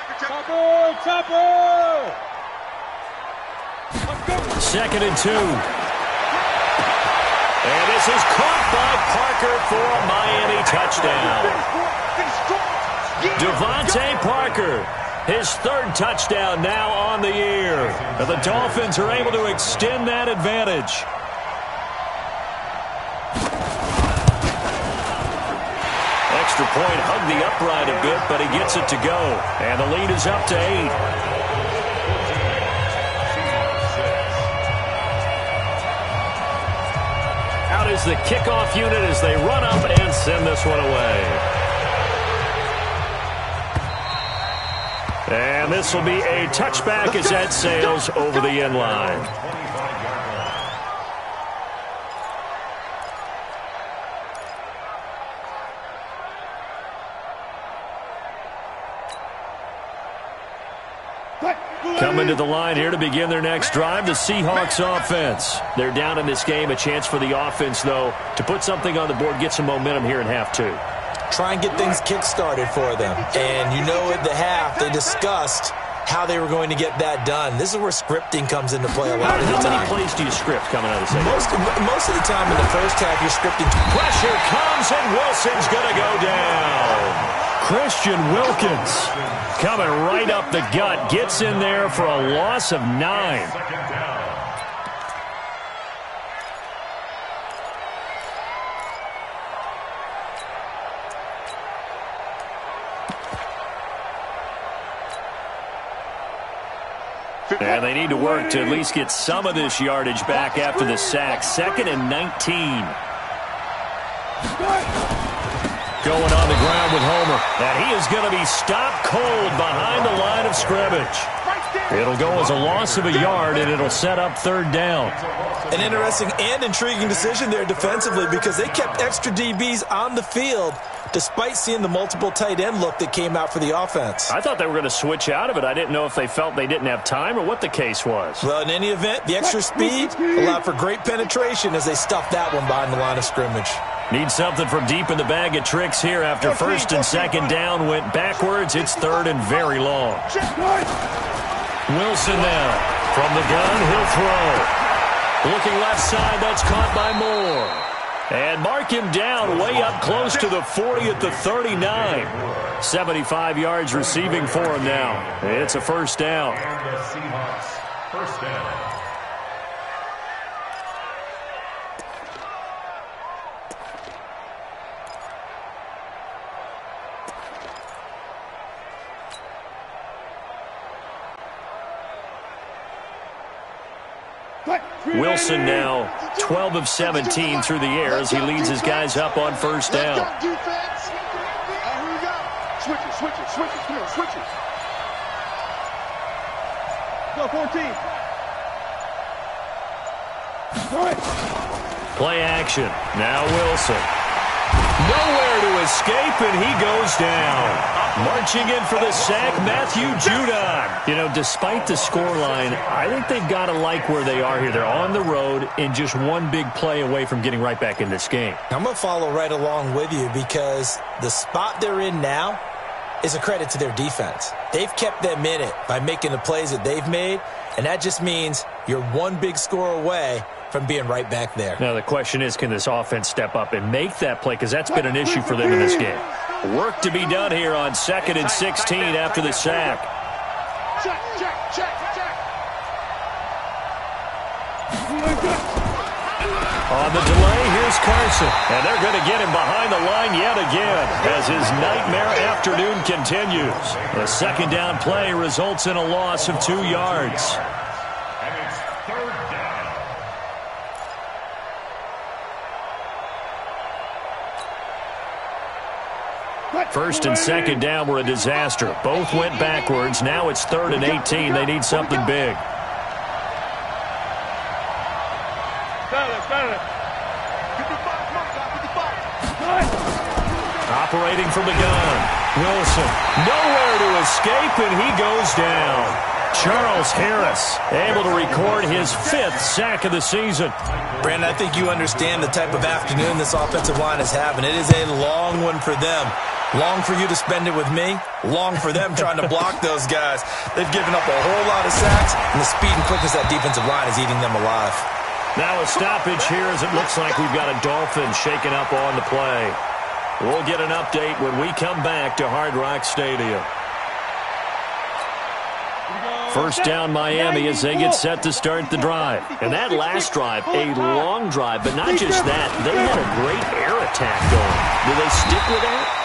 Chopper! Let's go. 2nd and 2. And this is caught by Parker for a Miami touchdown. Devontae Parker, his 3rd touchdown now on the year. And the Dolphins are able to extend that advantage. Extra point hugged the upright a bit, but he gets it to go. And the lead is up to 8. Out is the kickoff unit as they run up and send this one away. And this will be a touchback as that sails over the end line. Coming to the line here to begin their next drive, the Seahawks offense. They're down in this game. A chance for the offense, though, to put something on the board, get some momentum here in half 2. Try and get things kick-started for them. And you know at the half, they discussed how they were going to get that done. This is where scripting comes into play a lot of the time. How many plays do you script coming out of the second? Most of the time in the first half, you're scripting. Pressure comes, and Wilson's going to go down. Christian Wilkins coming right up the gut, gets in there for a loss of 9. And they need to work to at least get some of this yardage back after the sack. 2nd and 19. Going on the ground with Homer. And he is going to be stopped cold behind the line of scrimmage. It'll go as a loss of a yard, and it'll set up 3rd down. An interesting and intriguing decision there defensively because they kept extra DBs on the field despite seeing the multiple tight end look that came out for the offense. I thought they were going to switch out of it. I didn't know if they felt they didn't have time or what the case was. Well, in any event, the extra speed allowed for great penetration as they stuffed that one behind the line of scrimmage. Need something from deep in the bag of tricks here after 1st and 2nd down went backwards. It's 3rd and very long. Wilson now. From the gun, he'll throw. Looking left side, that's caught by Moore. And mark him down way up close to the 40 at the 39. 75 yards receiving for him now. It's a 1st down. And the Seahawks, 1st down. Wilson now 12 of 17 through the air as he leads his guys up on 1st down. Here we go. Switch it. Come on, switch it. Go, 14. Play action. Now Wilson. Nowhere to escape, and he goes down. Marching in for the sack, Matthew Judon. You know, despite the scoreline, I think they've got to like where they are here. They're on the road and just one big play away from getting right back in this game. I'm going to follow right along with you because the spot they're in now is a credit to their defense. They've kept them in it by making the plays that they've made, and that just means you're one big score away from being right back there. Now the question is, can this offense step up and make that play? Because that's been an issue for them in this game. Work to be done here on 2nd and 16 after the sack. Check. On the delay, here's Carson. And they're going to get him behind the line yet again as his nightmare afternoon continues. The 2nd down play results in a loss of 2 yards. And it's 3rd down. First and 2nd down were a disaster. Both went backwards. Now it's 3rd and 18. They need something big. Operating from the gun. Wilson, nowhere to escape, and he goes down. Charles Harris able to record his 5th sack of the season. Brandon, I think you understand the type of afternoon this offensive line is having. It is a long one for them. Long for you to spend it with me. Long for them trying to block those guys. They've given up a whole lot of sacks, and the speed and quickness of that defensive line is eating them alive. Now a stoppage here as it looks like we've got a Dolphin shaking up on the play. We'll get an update when we come back to Hard Rock Stadium. First down Miami as they get set to start the drive. And that last drive, a long drive, but not just that. They had a great air attack going. Do they stick with that?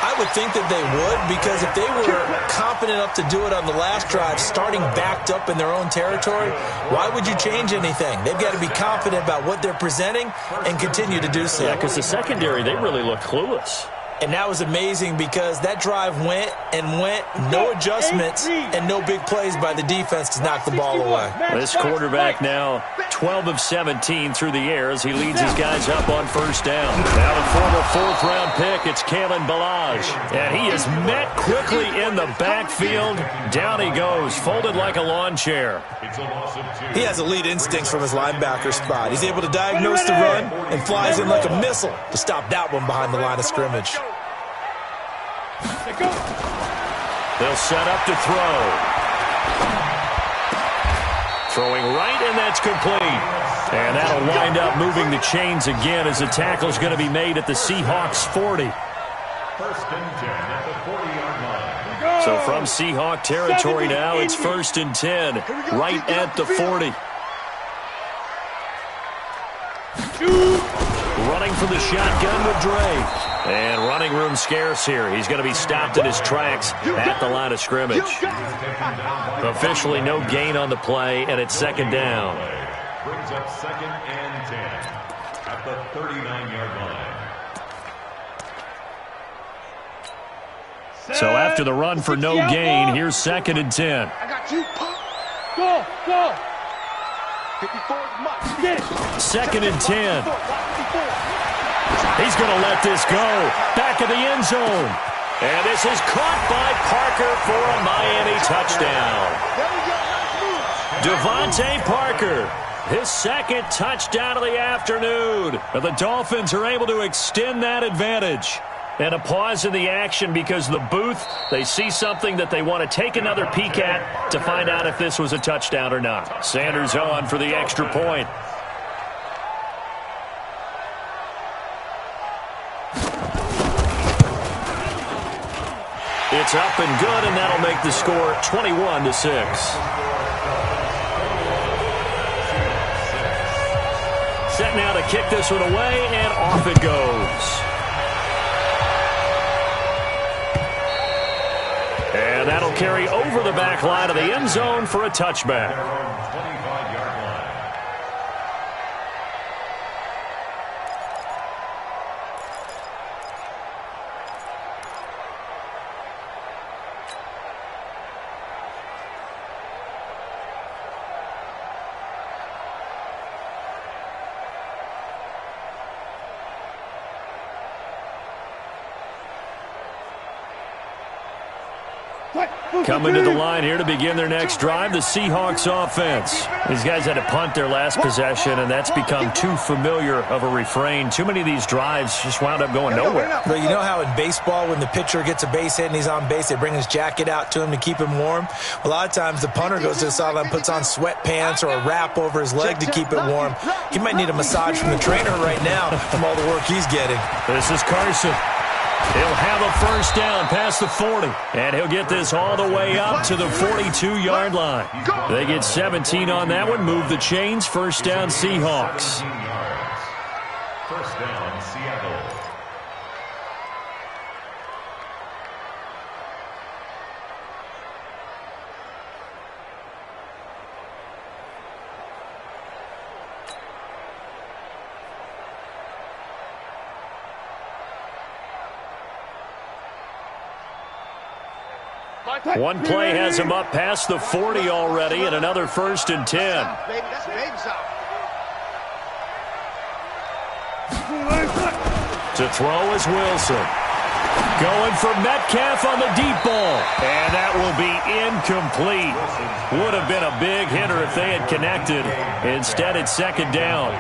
I would think that they would, because if they were confident enough to do it on the last drive, starting backed up in their own territory, why would you change anything? They've got to be confident about what they're presenting and continue to do so. Yeah, because the secondary, they really look clueless. And that was amazing because that drive went and went, no adjustments and no big plays by the defense to knock the ball away. This quarterback now 12 of 17 through the air as he leads his guys up on first down. Now the former fourth-round pick, it's Kalen Ballage. And he is met quickly in the backfield. Down he goes, folded like a lawn chair. He has elite instincts from his linebacker spot. He's able to diagnose the run and flies in like a missile to stop that one behind the line of scrimmage. They'll set up to throw. Throwing right, and that's complete. And that'll wind up moving the chains again as the tackle's going to be made at the Seahawks 40. First and 10 at the 40-yard line. So from Seahawk territory now, it's first and 10, right at the 40. Running for the shotgun with Dre. And running room scarce here. He's going to be stopped in his tracks at the line of scrimmage. Officially no gain on the play, and it's second down. Brings up second and 10 at the 39-yard line. So after the run for no gain, here's second and 10. I got you. Go, go. 54 much. Get it. Second and 10. He's going to let this go. Back of the end zone. And this is caught by Parker for a Miami touchdown. Devontae Parker, his second touchdown of the afternoon. And the Dolphins are able to extend that advantage. And a pause in the action because the booth, they see something that they want to take another peek at to find out if this was a touchdown or not. Sanders on for the extra point. It's up and good, and that'll make the score 21-6. Set now to kick this one away, and off it goes. And that'll carry over the back line of the end zone for a touchback. Coming to the line here to begin their next drive, the Seahawks offense. These guys had to punt their last possession, and that's become too familiar of a refrain. Too many of these drives just wound up going nowhere. But you know how in baseball, when the pitcher gets a base hit and he's on base, they bring his jacket out to him to keep him warm? A lot of times the punter goes to the sideline, puts on sweatpants or a wrap over his leg to keep it warm. He might need a massage from the trainer right now from all the work he's getting. This is Carson. He'll have a first down past the 40, and he'll get this all the way up to the 42-yard line. They get 17 on that one, move the chains, first down Seahawks. First down, Seattle. One play has him up past the 40 already, and another first and 10. That's baby stop. To throw is Wilson. Going for Metcalf on the deep ball. And that will be incomplete. Would have been a big hitter if they had connected. Instead, it's second down.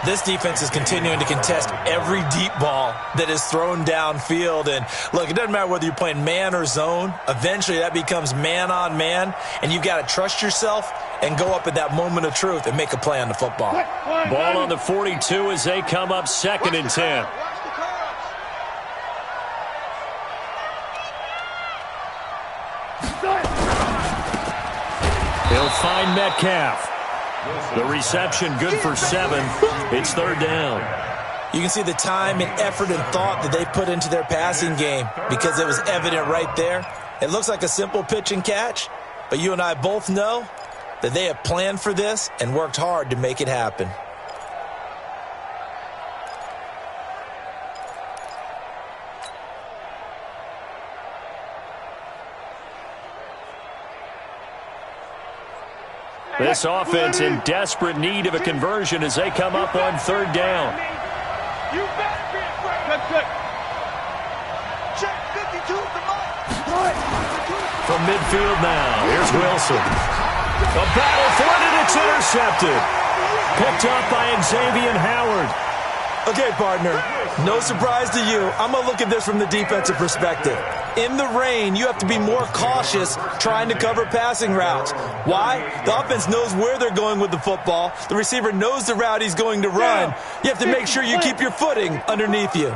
This defense is continuing to contest every deep ball that is thrown downfield. And look, it doesn't matter whether you're playing man or zone. Eventually that becomes man on man, and you've got to trust yourself and go up at that moment of truth and make a play on the football. Ball on the 42 as they come up 2nd and 10. He'll find Metcalf. The reception good for 7. It's 3rd down. You can see the time and effort and thought that they put into their passing game because it was evident right there. It looks like a simple pitch and catch, but you and I both know that they have planned for this and worked hard to make it happen. This offense in desperate need of a conversion as they come up on 3rd down. You better be afraid. Good. Check 52 the mark. From midfield now, here's Wilson. A battle for it, and it's intercepted. Picked up by Xavier Howard. Okay, partner, no surprise to you. I'm going to look at this from the defensive perspective. In the rain, you have to be more cautious trying to cover passing routes. Why? The offense knows where they're going with the football. The receiver knows the route he's going to run. You have to make sure you keep your footing underneath you.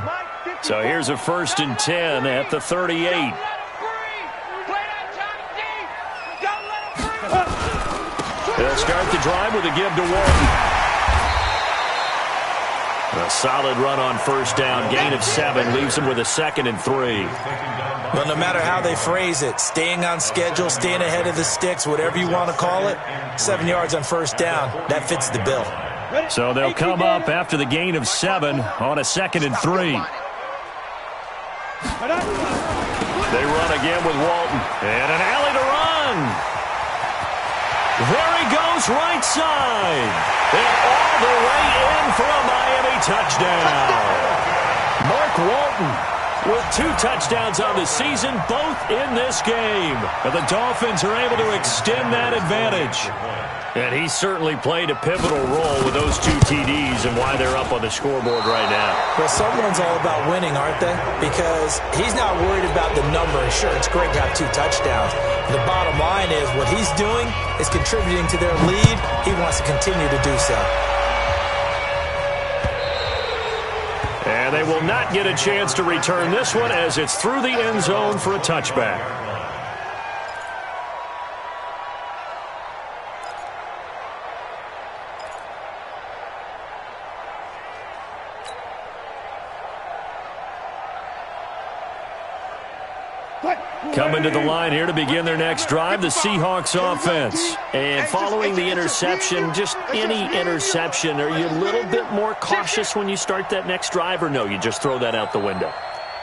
So here's a 1st and 10 at the 38. They'll start the drive with a give to Walton. A solid run on 1st down. Gain of 7 leaves them with a 2nd and 3. Well, no matter how they phrase it, staying on schedule, staying ahead of the sticks, whatever you want to call it, 7 yards on 1st down, that fits the bill. So they'll come up after the gain of 7 on a 2nd and 3. They run again with Walton. And an alley to run. There he goes, right side. And all the way in for a Miami touchdown. Mark Walton with 2 touchdowns on the season, both in this game. And the Dolphins are able to extend that advantage. And he certainly played a pivotal role with those 2 TDs and why they're up on the scoreboard right now. Well, someone's all about winning, aren't they? Because he's not worried about the number. Sure, it's great to have 2 touchdowns. The bottom line is what he's doing is contributing to their lead. He wants to continue to do so. And they will not get a chance to return this one as it's through the end zone for a touchback. Coming to the line here to begin their next drive, the Seahawks offense. And following the interception, just any interception, are you a little bit more cautious when you start that next drive, or no, you just throw that out the window?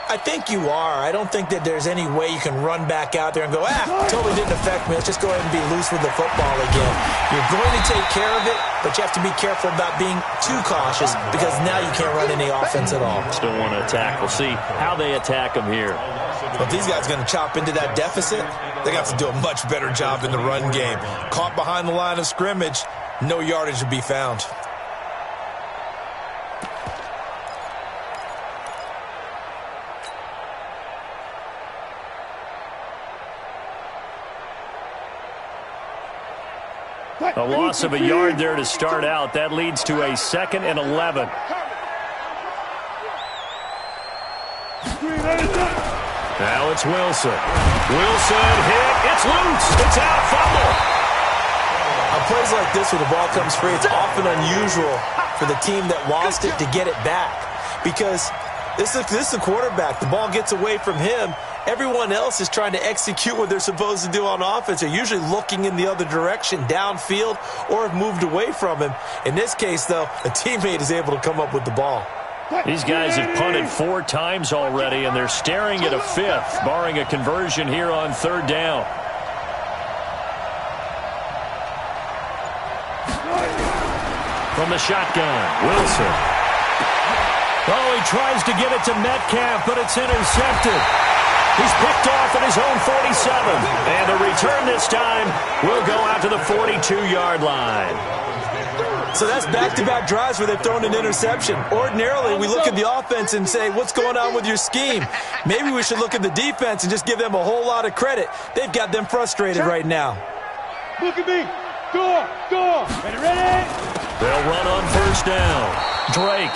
I think you are. I don't think that there's any way you can run back out there and go, totally didn't affect me. Let's just go ahead and be loose with the football again. You're going to take care of it, but you have to be careful about being too cautious because now you can't run any offense at all. Still want to attack. We'll see how they attack them here. But if these guys are going to chop into that deficit, they got to do a much better job in the run game. Caught behind the line of scrimmage, no yardage to be found. A loss of a yard there to start out. That leads to a 2nd and 11. Now it's Wilson. Wilson hit. It's loose. It's out. Fumble. On plays like this where the ball comes free, it's often unusual for the team that lost it to get it back. Because this is the quarterback. The ball gets away from him. Everyone else is trying to execute what they're supposed to do on offense. They're usually looking in the other direction, downfield, or have moved away from him. In this case, though, a teammate is able to come up with the ball. These guys have punted 4 times already, and they're staring at a 5th, barring a conversion here on 3rd down. From the shotgun, Wilson. Oh, he tries to get it to Metcalf, but it's intercepted. He's picked off at his own 47. And the return this time will go out to the 42-yard line. So that's back-to-back drives where they've thrown an interception. Ordinarily, we look at the offense and say, what's going on with your scheme? Maybe we should look at the defense and just give them a whole lot of credit. They've got them frustrated right now. Look at me. Go. Ready? They'll run on first down. Drake.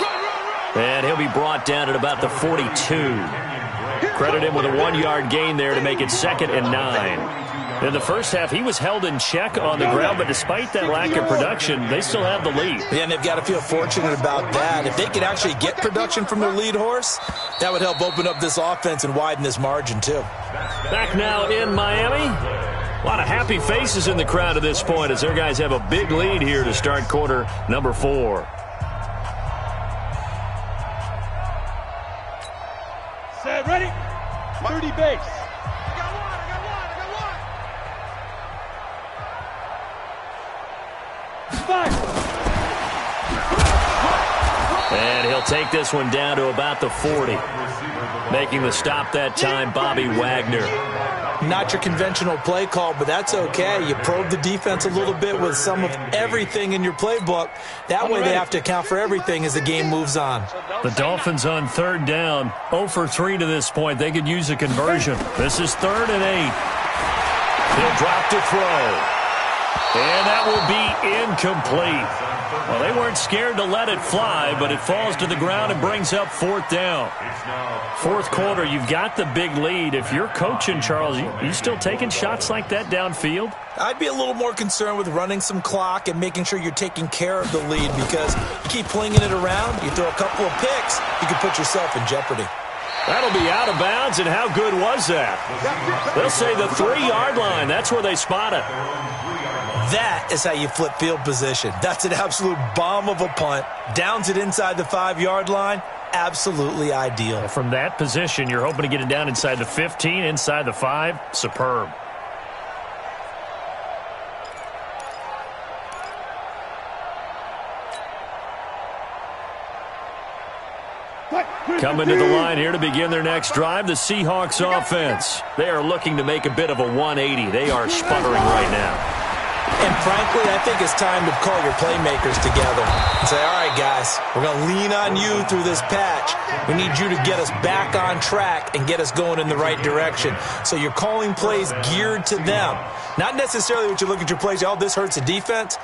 And he'll be brought down at about the 42. Credit him with a 1-yard gain there to make it 2nd and 9. In the first half, he was held in check on the ground, but despite that lack of production, they still have the lead. Yeah, and they've got to feel fortunate about that. If they could actually get production from their lead horse, that would help open up this offense and widen this margin, too. Back now in Miami. A lot of happy faces in the crowd at this point as their guys have a big lead here to start quarter number 4. Set, ready? 30 base. I got one. 5. And he'll take this one down to about the 40. Making the stop that time, Bobby Wagner. Not your conventional play call, but that's okay. You probe the defense a little bit with some of everything in your playbook. That way they have to account for everything as the game moves on. The Dolphins on 3rd down. 0 for 3 to this point. They could use a conversion. This is 3rd and 8. He'll drop to throw. And that will be incomplete. Well, they weren't scared to let it fly, but it falls to the ground and brings up 4th down. 4th quarter, you've got the big lead. If you're coaching, Charles, you still taking shots like that downfield? I'd be a little more concerned with running some clock and making sure you're taking care of the lead, because you keep flinging it around, you throw a couple of picks, you can put yourself in jeopardy. That'll be out of bounds, and how good was that? They'll say the 3-yard line. That's where they spot it. That is how you flip field position. That's an absolute bomb of a punt. Downs it inside the 5-yard line. Absolutely ideal. From that position, you're hoping to get it down inside the 15, inside the 5. Superb. Coming to the line here to begin their next drive, the Seahawks offense. They are looking to make a bit of a 180. They are sputtering right now. And frankly, I think it's time to call your playmakers together and say, all right, guys, we're going to lean on you through this patch. We need you to get us back on track and get us going in the right direction. So you're calling plays geared to them. Not necessarily what you look at your plays, oh, this hurts the defense.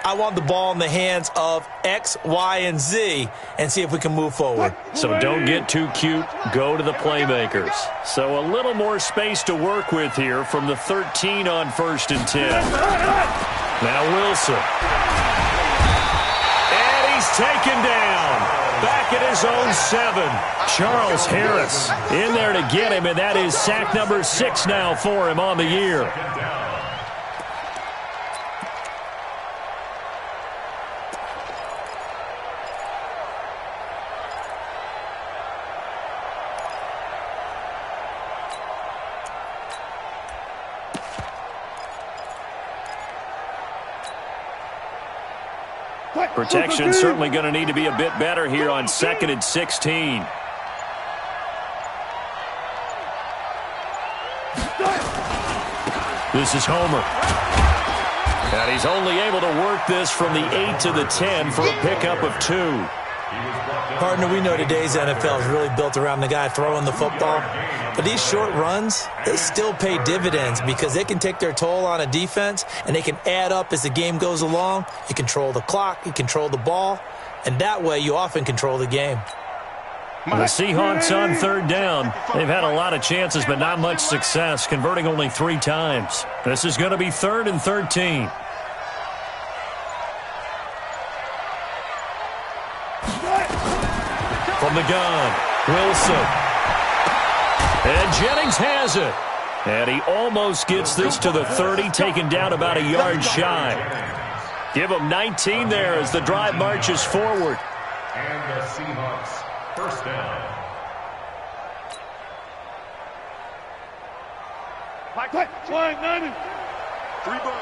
I want the ball in the hands of X, Y, and Z and see if we can move forward. So don't get too cute. Go to the playmakers. So a little more space to work with here from the 13 on 1st and 10. Now Wilson. And he's taken down. Back at his own 7. Charles Harris in there to get him, and that is sack number 6 now for him on the year. Protection certainly going to need to be a bit better here on 2nd and 16. This is Homer. And he's only able to work this from the 8 to the 10 for a pickup of 2. Partner, we know today's NFL is really built around the guy throwing the football. But these short runs, they still pay dividends because they can take their toll on a defense and they can add up as the game goes along. You control the clock, you control the ball, and that way you often control the game. The Seahawks on 3rd down. They've had a lot of chances, but not much success, converting only 3 times. This is going to be 3rd and 13. From the gun, Wilson. And Jennings has it. And he almost gets this to the 30, taken down about a yard shy. Give him 19 there as the drive marches forward. And the Seahawks, 1st down. Flying 90. 3 bud.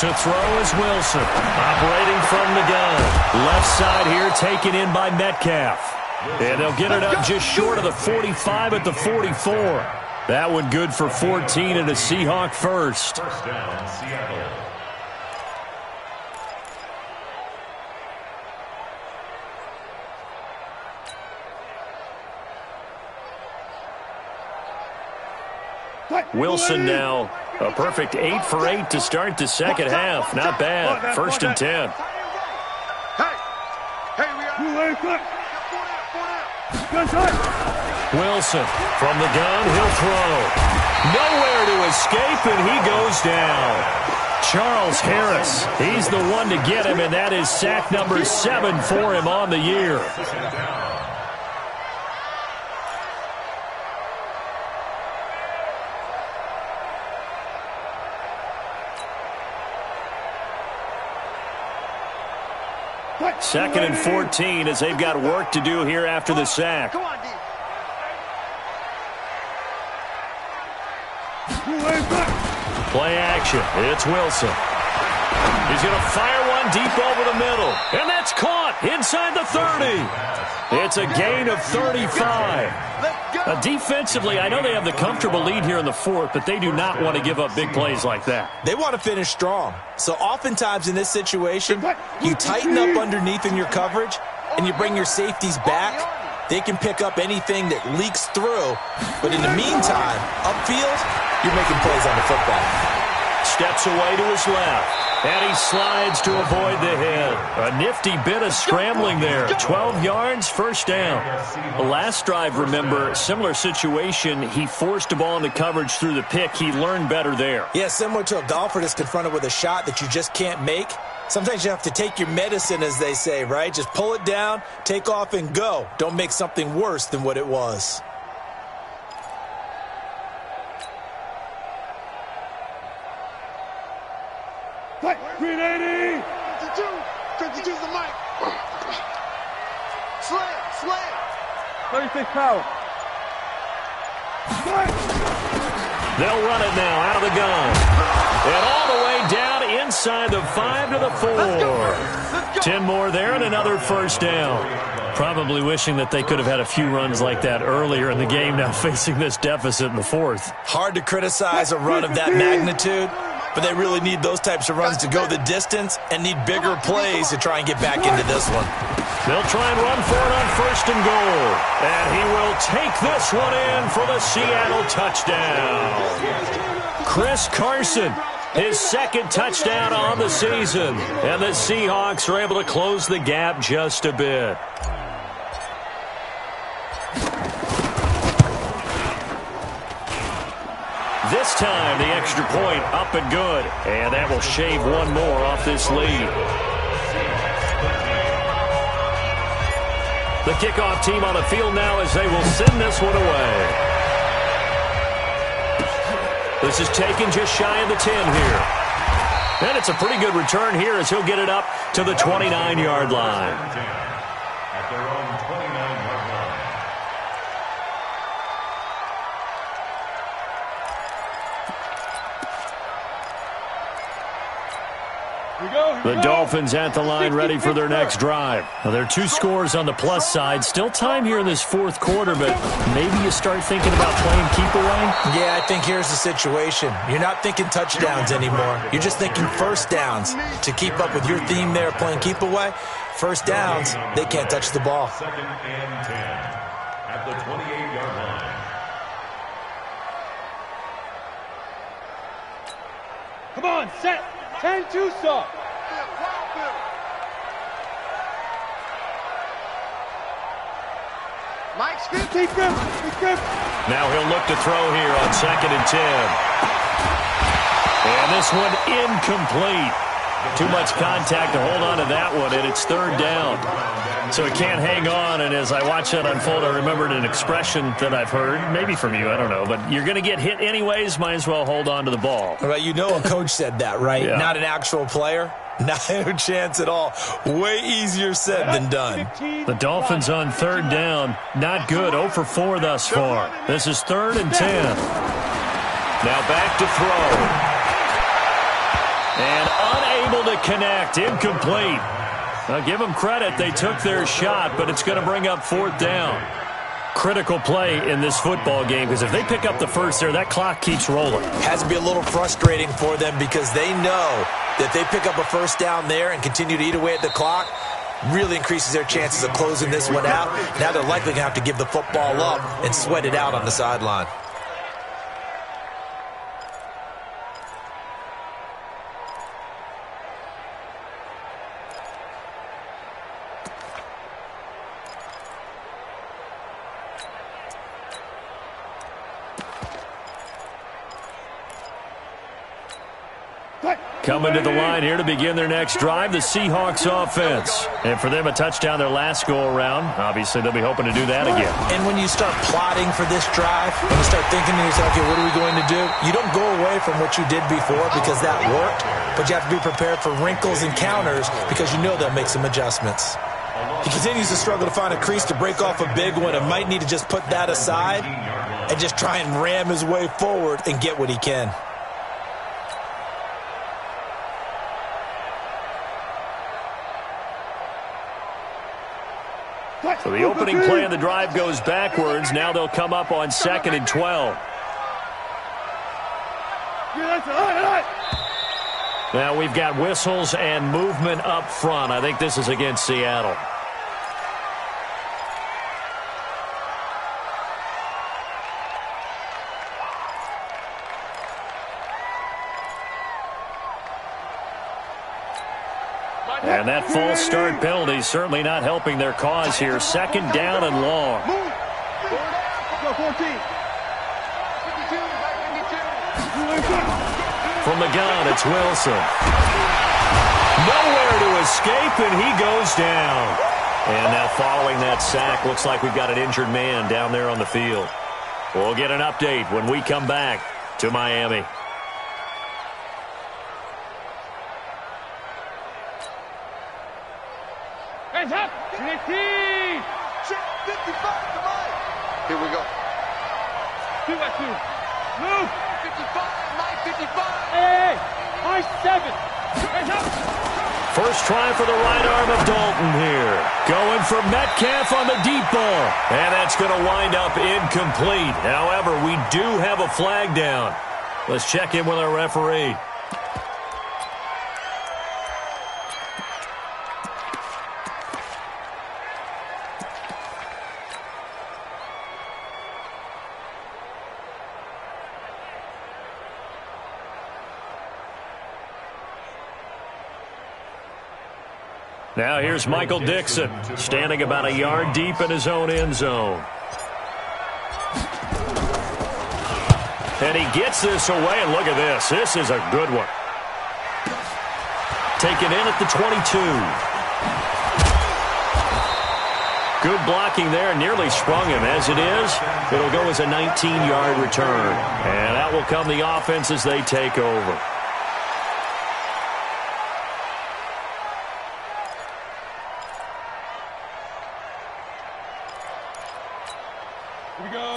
To throw is Wilson, operating from the gun. Left side here taken in by Metcalf. And they'll get it up just short of the 45 at the 44. That one good for 14 and a Seahawk first. First down, Seattle. Wilson now a perfect 8 for 8 to start the second half. Not bad. First and 10. Wilson from the gun. He'll throw. Nowhere to escape, and he goes down. Charles Harris, he's the one to get him, and that is sack number 7 for him on the year. Second and 14 as they've got work to do here after the sack. Play action. It's Wilson. He's going to fire one deep over the middle. And that's caught inside the 30. It's a gain of 35. Defensively, I know they have the comfortable lead here in the fourth, but they do not want to give up big plays like that. They want to finish strong. So oftentimes in this situation, you tighten up underneath in your coverage, and you bring your safeties back. They can pick up anything that leaks through. But in the meantime, upfield, you're making plays on the football. Steps away to his left. And he slides to avoid the hit. A nifty bit of scrambling there. 12 yards, first down. The last drive, remember, similar situation. He forced a ball into coverage through the pick. He learned better there. Yeah, similar to a golfer that's confronted with a shot that you just can't make. Sometimes you have to take your medicine, as they say, right? Just pull it down, take off, and go. Don't make something worse than what it was. Fight! 380! 52's the mic. Slam! 36 power. They'll run it now out of the gun. And all the way down inside the 5 to the 4. 10 more there and another first down. Probably wishing that they could have had a few runs like that earlier in the game, now facing this deficit in the fourth. Hard to criticize a run of that magnitude, but they really need those types of runs to go the distance and need bigger plays to try and get back into this one. They'll try and run for it on first and goal. And he will take this one in for the Seattle touchdown. Chris Carson, his second touchdown on the season. And the Seahawks are able to close the gap just a bit. This time, the extra point up and good. And that will shave one more off this lead. The kickoff team on the field now as they will send this one away. This is taken just shy of the 10 here. And it's a pretty good return here as he'll get it up to the 29-yard line. At their own 29-yard line. The Dolphins at the line ready for their next drive. Now, there are 2 scores on the plus side. Still time here in this fourth quarter, but maybe you start thinking about playing keep away? Yeah, I think here's the situation. You're not thinking touchdowns anymore. You're just thinking first downs. To keep up with your theme there, playing keep away, first downs, they can't touch the ball. Second and 10 at the 28-yard line. Come on, set. 10-2 stop. Mike's good. Keep him. Now he'll look to throw here on second and 10. And this one incomplete. Too much contact to hold on to that one, and it's third down. So it can't hang on, and as I watch that unfold, I remembered an expression that I've heard, maybe from you, I don't know, but you're going to get hit anyways, might as well hold on to the ball. Well, you know a coach said that, right? Yeah. Not an actual player. No chance at all. Way easier said than done. The Dolphins on third down. Not good. 0 for 4 thus far. This is third and 10. Now back to throw. And unable to connect. Incomplete. Now give them credit. They took their shot, but it's going to bring up 4th down. Critical play in this football game because if they pick up the first there, that clock keeps rolling. Has to be a little frustrating for them because they know that they pick up a first down there and continue to eat away at the clock, really increases their chances of closing this one out. Now they're likely going to have to give the football up and sweat it out on the sideline. Coming to the line here to begin their next drive, the Seahawks offense. And for them, a touchdown their last go-around. Obviously, they'll be hoping to do that again. And when you start plotting for this drive, when you start thinking to yourself, okay, what are we going to do? You don't go away from what you did before because that worked, but you have to be prepared for wrinkles and counters because you know they'll make some adjustments. He continues to struggle to find a crease to break off a big one and might need to just put that aside and just try and ram his way forward and get what he can. So the opening play of the drive goes backwards. Now they'll come up on 2nd and 12. Now we've got whistles and movement up front. I think this is against Seattle. And that false start penalty certainly not helping their cause here. 2nd down and long. From the gun, it's Wilson. Nowhere to escape, and he goes down. And now following that sack, looks like we've got an injured man down there on the field. We'll get an update when we come back to Miami. Hands up! 15! 55, come on! Here we go. 2 by 2. Move! 55, Mike, 55! Hey! High 7! Hands up! First try for the right arm of Dalton here. Going for Metcalf on the deep ball. And that's going to wind up incomplete. However, we do have a flag down. Let's check in with our referee. Now here's Michael Dixon, standing about a yard deep in his own end zone. And he gets this away, and look at this. This is a good one. Taken in at the 22. Good blocking there, nearly sprung him. As it is, it'll go as a 19-yard return. And that will come the offense as they take over.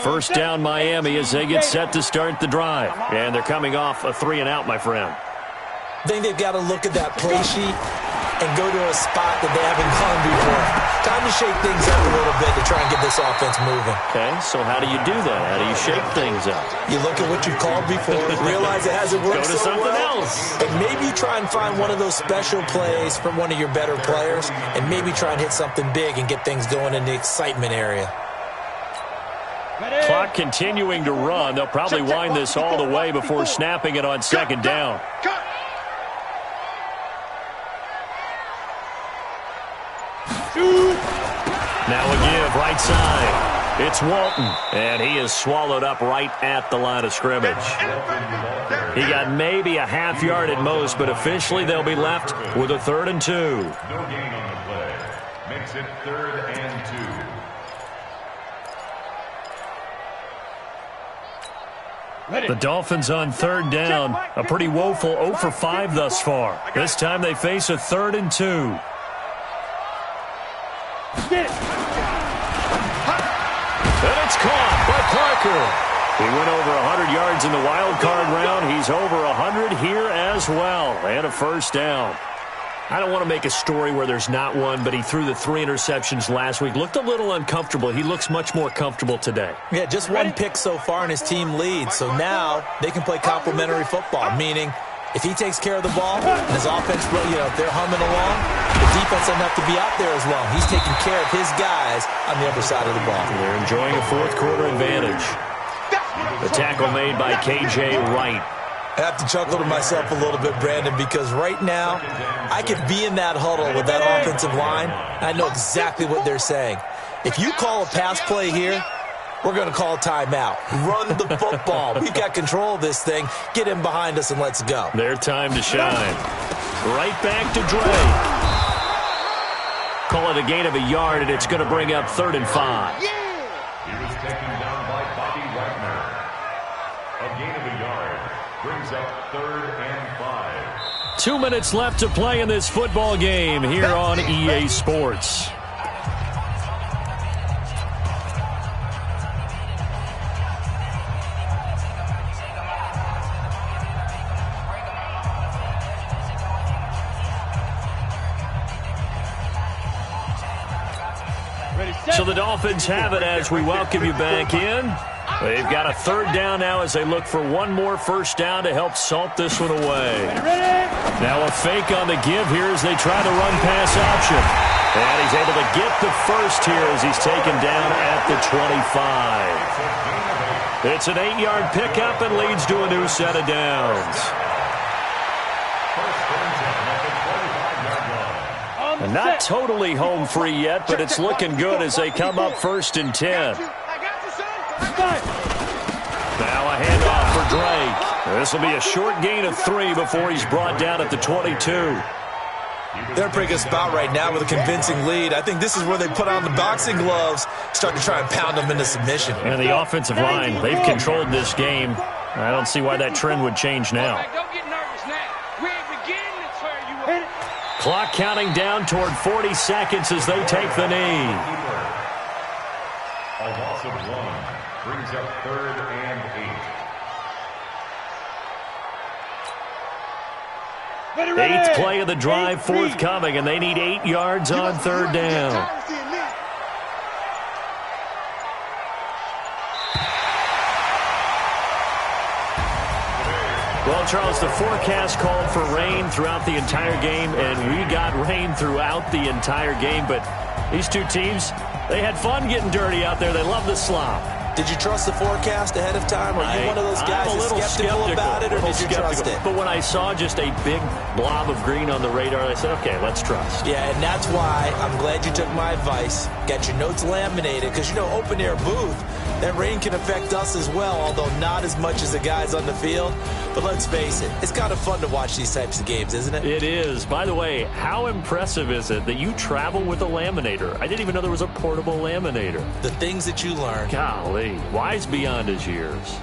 First down Miami as they get set to start the drive. And they're coming off a 3-and-out, my friend. I think they've got to look at that play sheet and go to a spot that they haven't gone before. Time to shake things up a little bit to try and get this offense moving. Okay, so how do you do that? How do you shake things up? You look at what you called before, realize it hasn't worked so well. Go to something else. And maybe try and find one of those special plays from one of your better players, and maybe try and hit something big and get things going in the excitement area. Clock continuing to run. They'll probably wind this all the way before snapping it on 2nd down. Now a give, right side. It's Walton, and he is swallowed up right at the line of scrimmage. He got maybe a half yard at most, but officially they'll be left with a 3rd and 2. No gain on the play. Makes it 3rd and 2. The Dolphins on 3rd down. A pretty woeful 0 for 5 thus far. This time they face a 3rd and 2. And it's caught by Parker. He went over 100 yards in the wild card round. He's over 100 here as well. And a first down. I don't want to make a story where there's not one, but he threw the 3 interceptions last week. Looked a little uncomfortable. He looks much more comfortable today. Yeah, just 1 pick so far and his team leads. So now they can play complementary football, meaning if he takes care of the ball and his offense, if they're humming along, the defense doesn't have to be out there as long. He's taking care of his guys on the other side of the ball. They're enjoying a fourth-quarter advantage. The tackle made by K.J. Wright. I have to chuckle to myself a little bit, Brandon, because right now I could be in that huddle with that offensive line, and I know exactly what they're saying. If you call a pass play here, we're going to call a timeout. Run the football. We've got control of this thing. Get him behind us and let's go. Their time to shine. Right back to Dre. Call it a gain of a yard, and it's going to bring up 3rd and 5. He was taken down by Bobby Wagner. A gain of a yard brings up 3rd and 5. 2 minutes left to play in this football game here on EA Sports. So the Dolphins have it as we welcome you back in. They've got a 3rd down now as they look for one more first down to help salt this one away. Now a fake on the give here as they try the run-pass option. And he's able to get the first here as he's taken down at the 25. It's an 8-yard pickup and leads to a new set of downs. And not totally home free yet, but it's looking good as they come up 1st and 10. Now a handoff for Drake. This will be a short gain of 3 before he's brought down at the 22. They're in a pretty good spot right now with a convincing lead. I think this is where they put on the boxing gloves, start to try and pound them into submission. And the offensive line, they've controlled this game. I don't see why that trend would change now. Don't get nervous now. We ain't beginning to tear you up. Clock counting down toward 40 seconds as they take the knee. A loss of 1 brings up 3rd and 8. 8th play of the drive forthcoming, and they need 8 yards on 3rd down. Well, Charles, the forecast called for rain throughout the entire game, and we got rain throughout the entire game. But these two teams, they had fun getting dirty out there. They love the slop. Did you trust the forecast ahead of time? Are you one of those guys I'm a little skeptical about it, or did you trust it? But when I saw just a big blob of green on the radar, I said, okay, let's trust. Yeah, and that's why I'm glad you took my advice. Got your notes laminated, because, open-air booth, that rain can affect us as well, although not as much as the guys on the field. But let's face it, it's kind of fun to watch these types of games, isn't it? It is. By the way, how impressive is it that you travel with a laminator? I didn't even know there was a portable laminator. The things that you learn. Golly, wise beyond his years.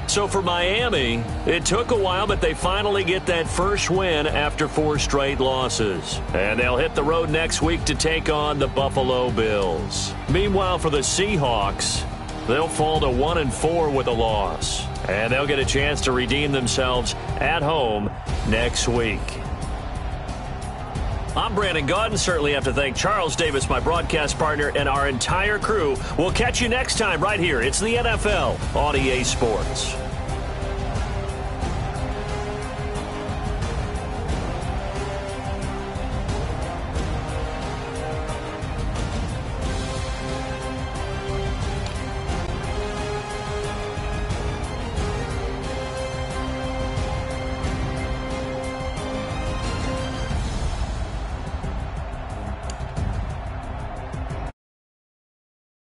So for Miami, it took a while, but they finally get that first win after 4 straight losses. And they'll hit the road next week to take on the Buffalo Bills. Meanwhile, for the Seahawks, they'll fall to 1-4 with a loss. And they'll get a chance to redeem themselves at home next week. I'm Brandon Gaudin. Certainly have to thank Charles Davis, my broadcast partner, and our entire crew. We'll catch you next time right here. It's the NFL on EA Sports.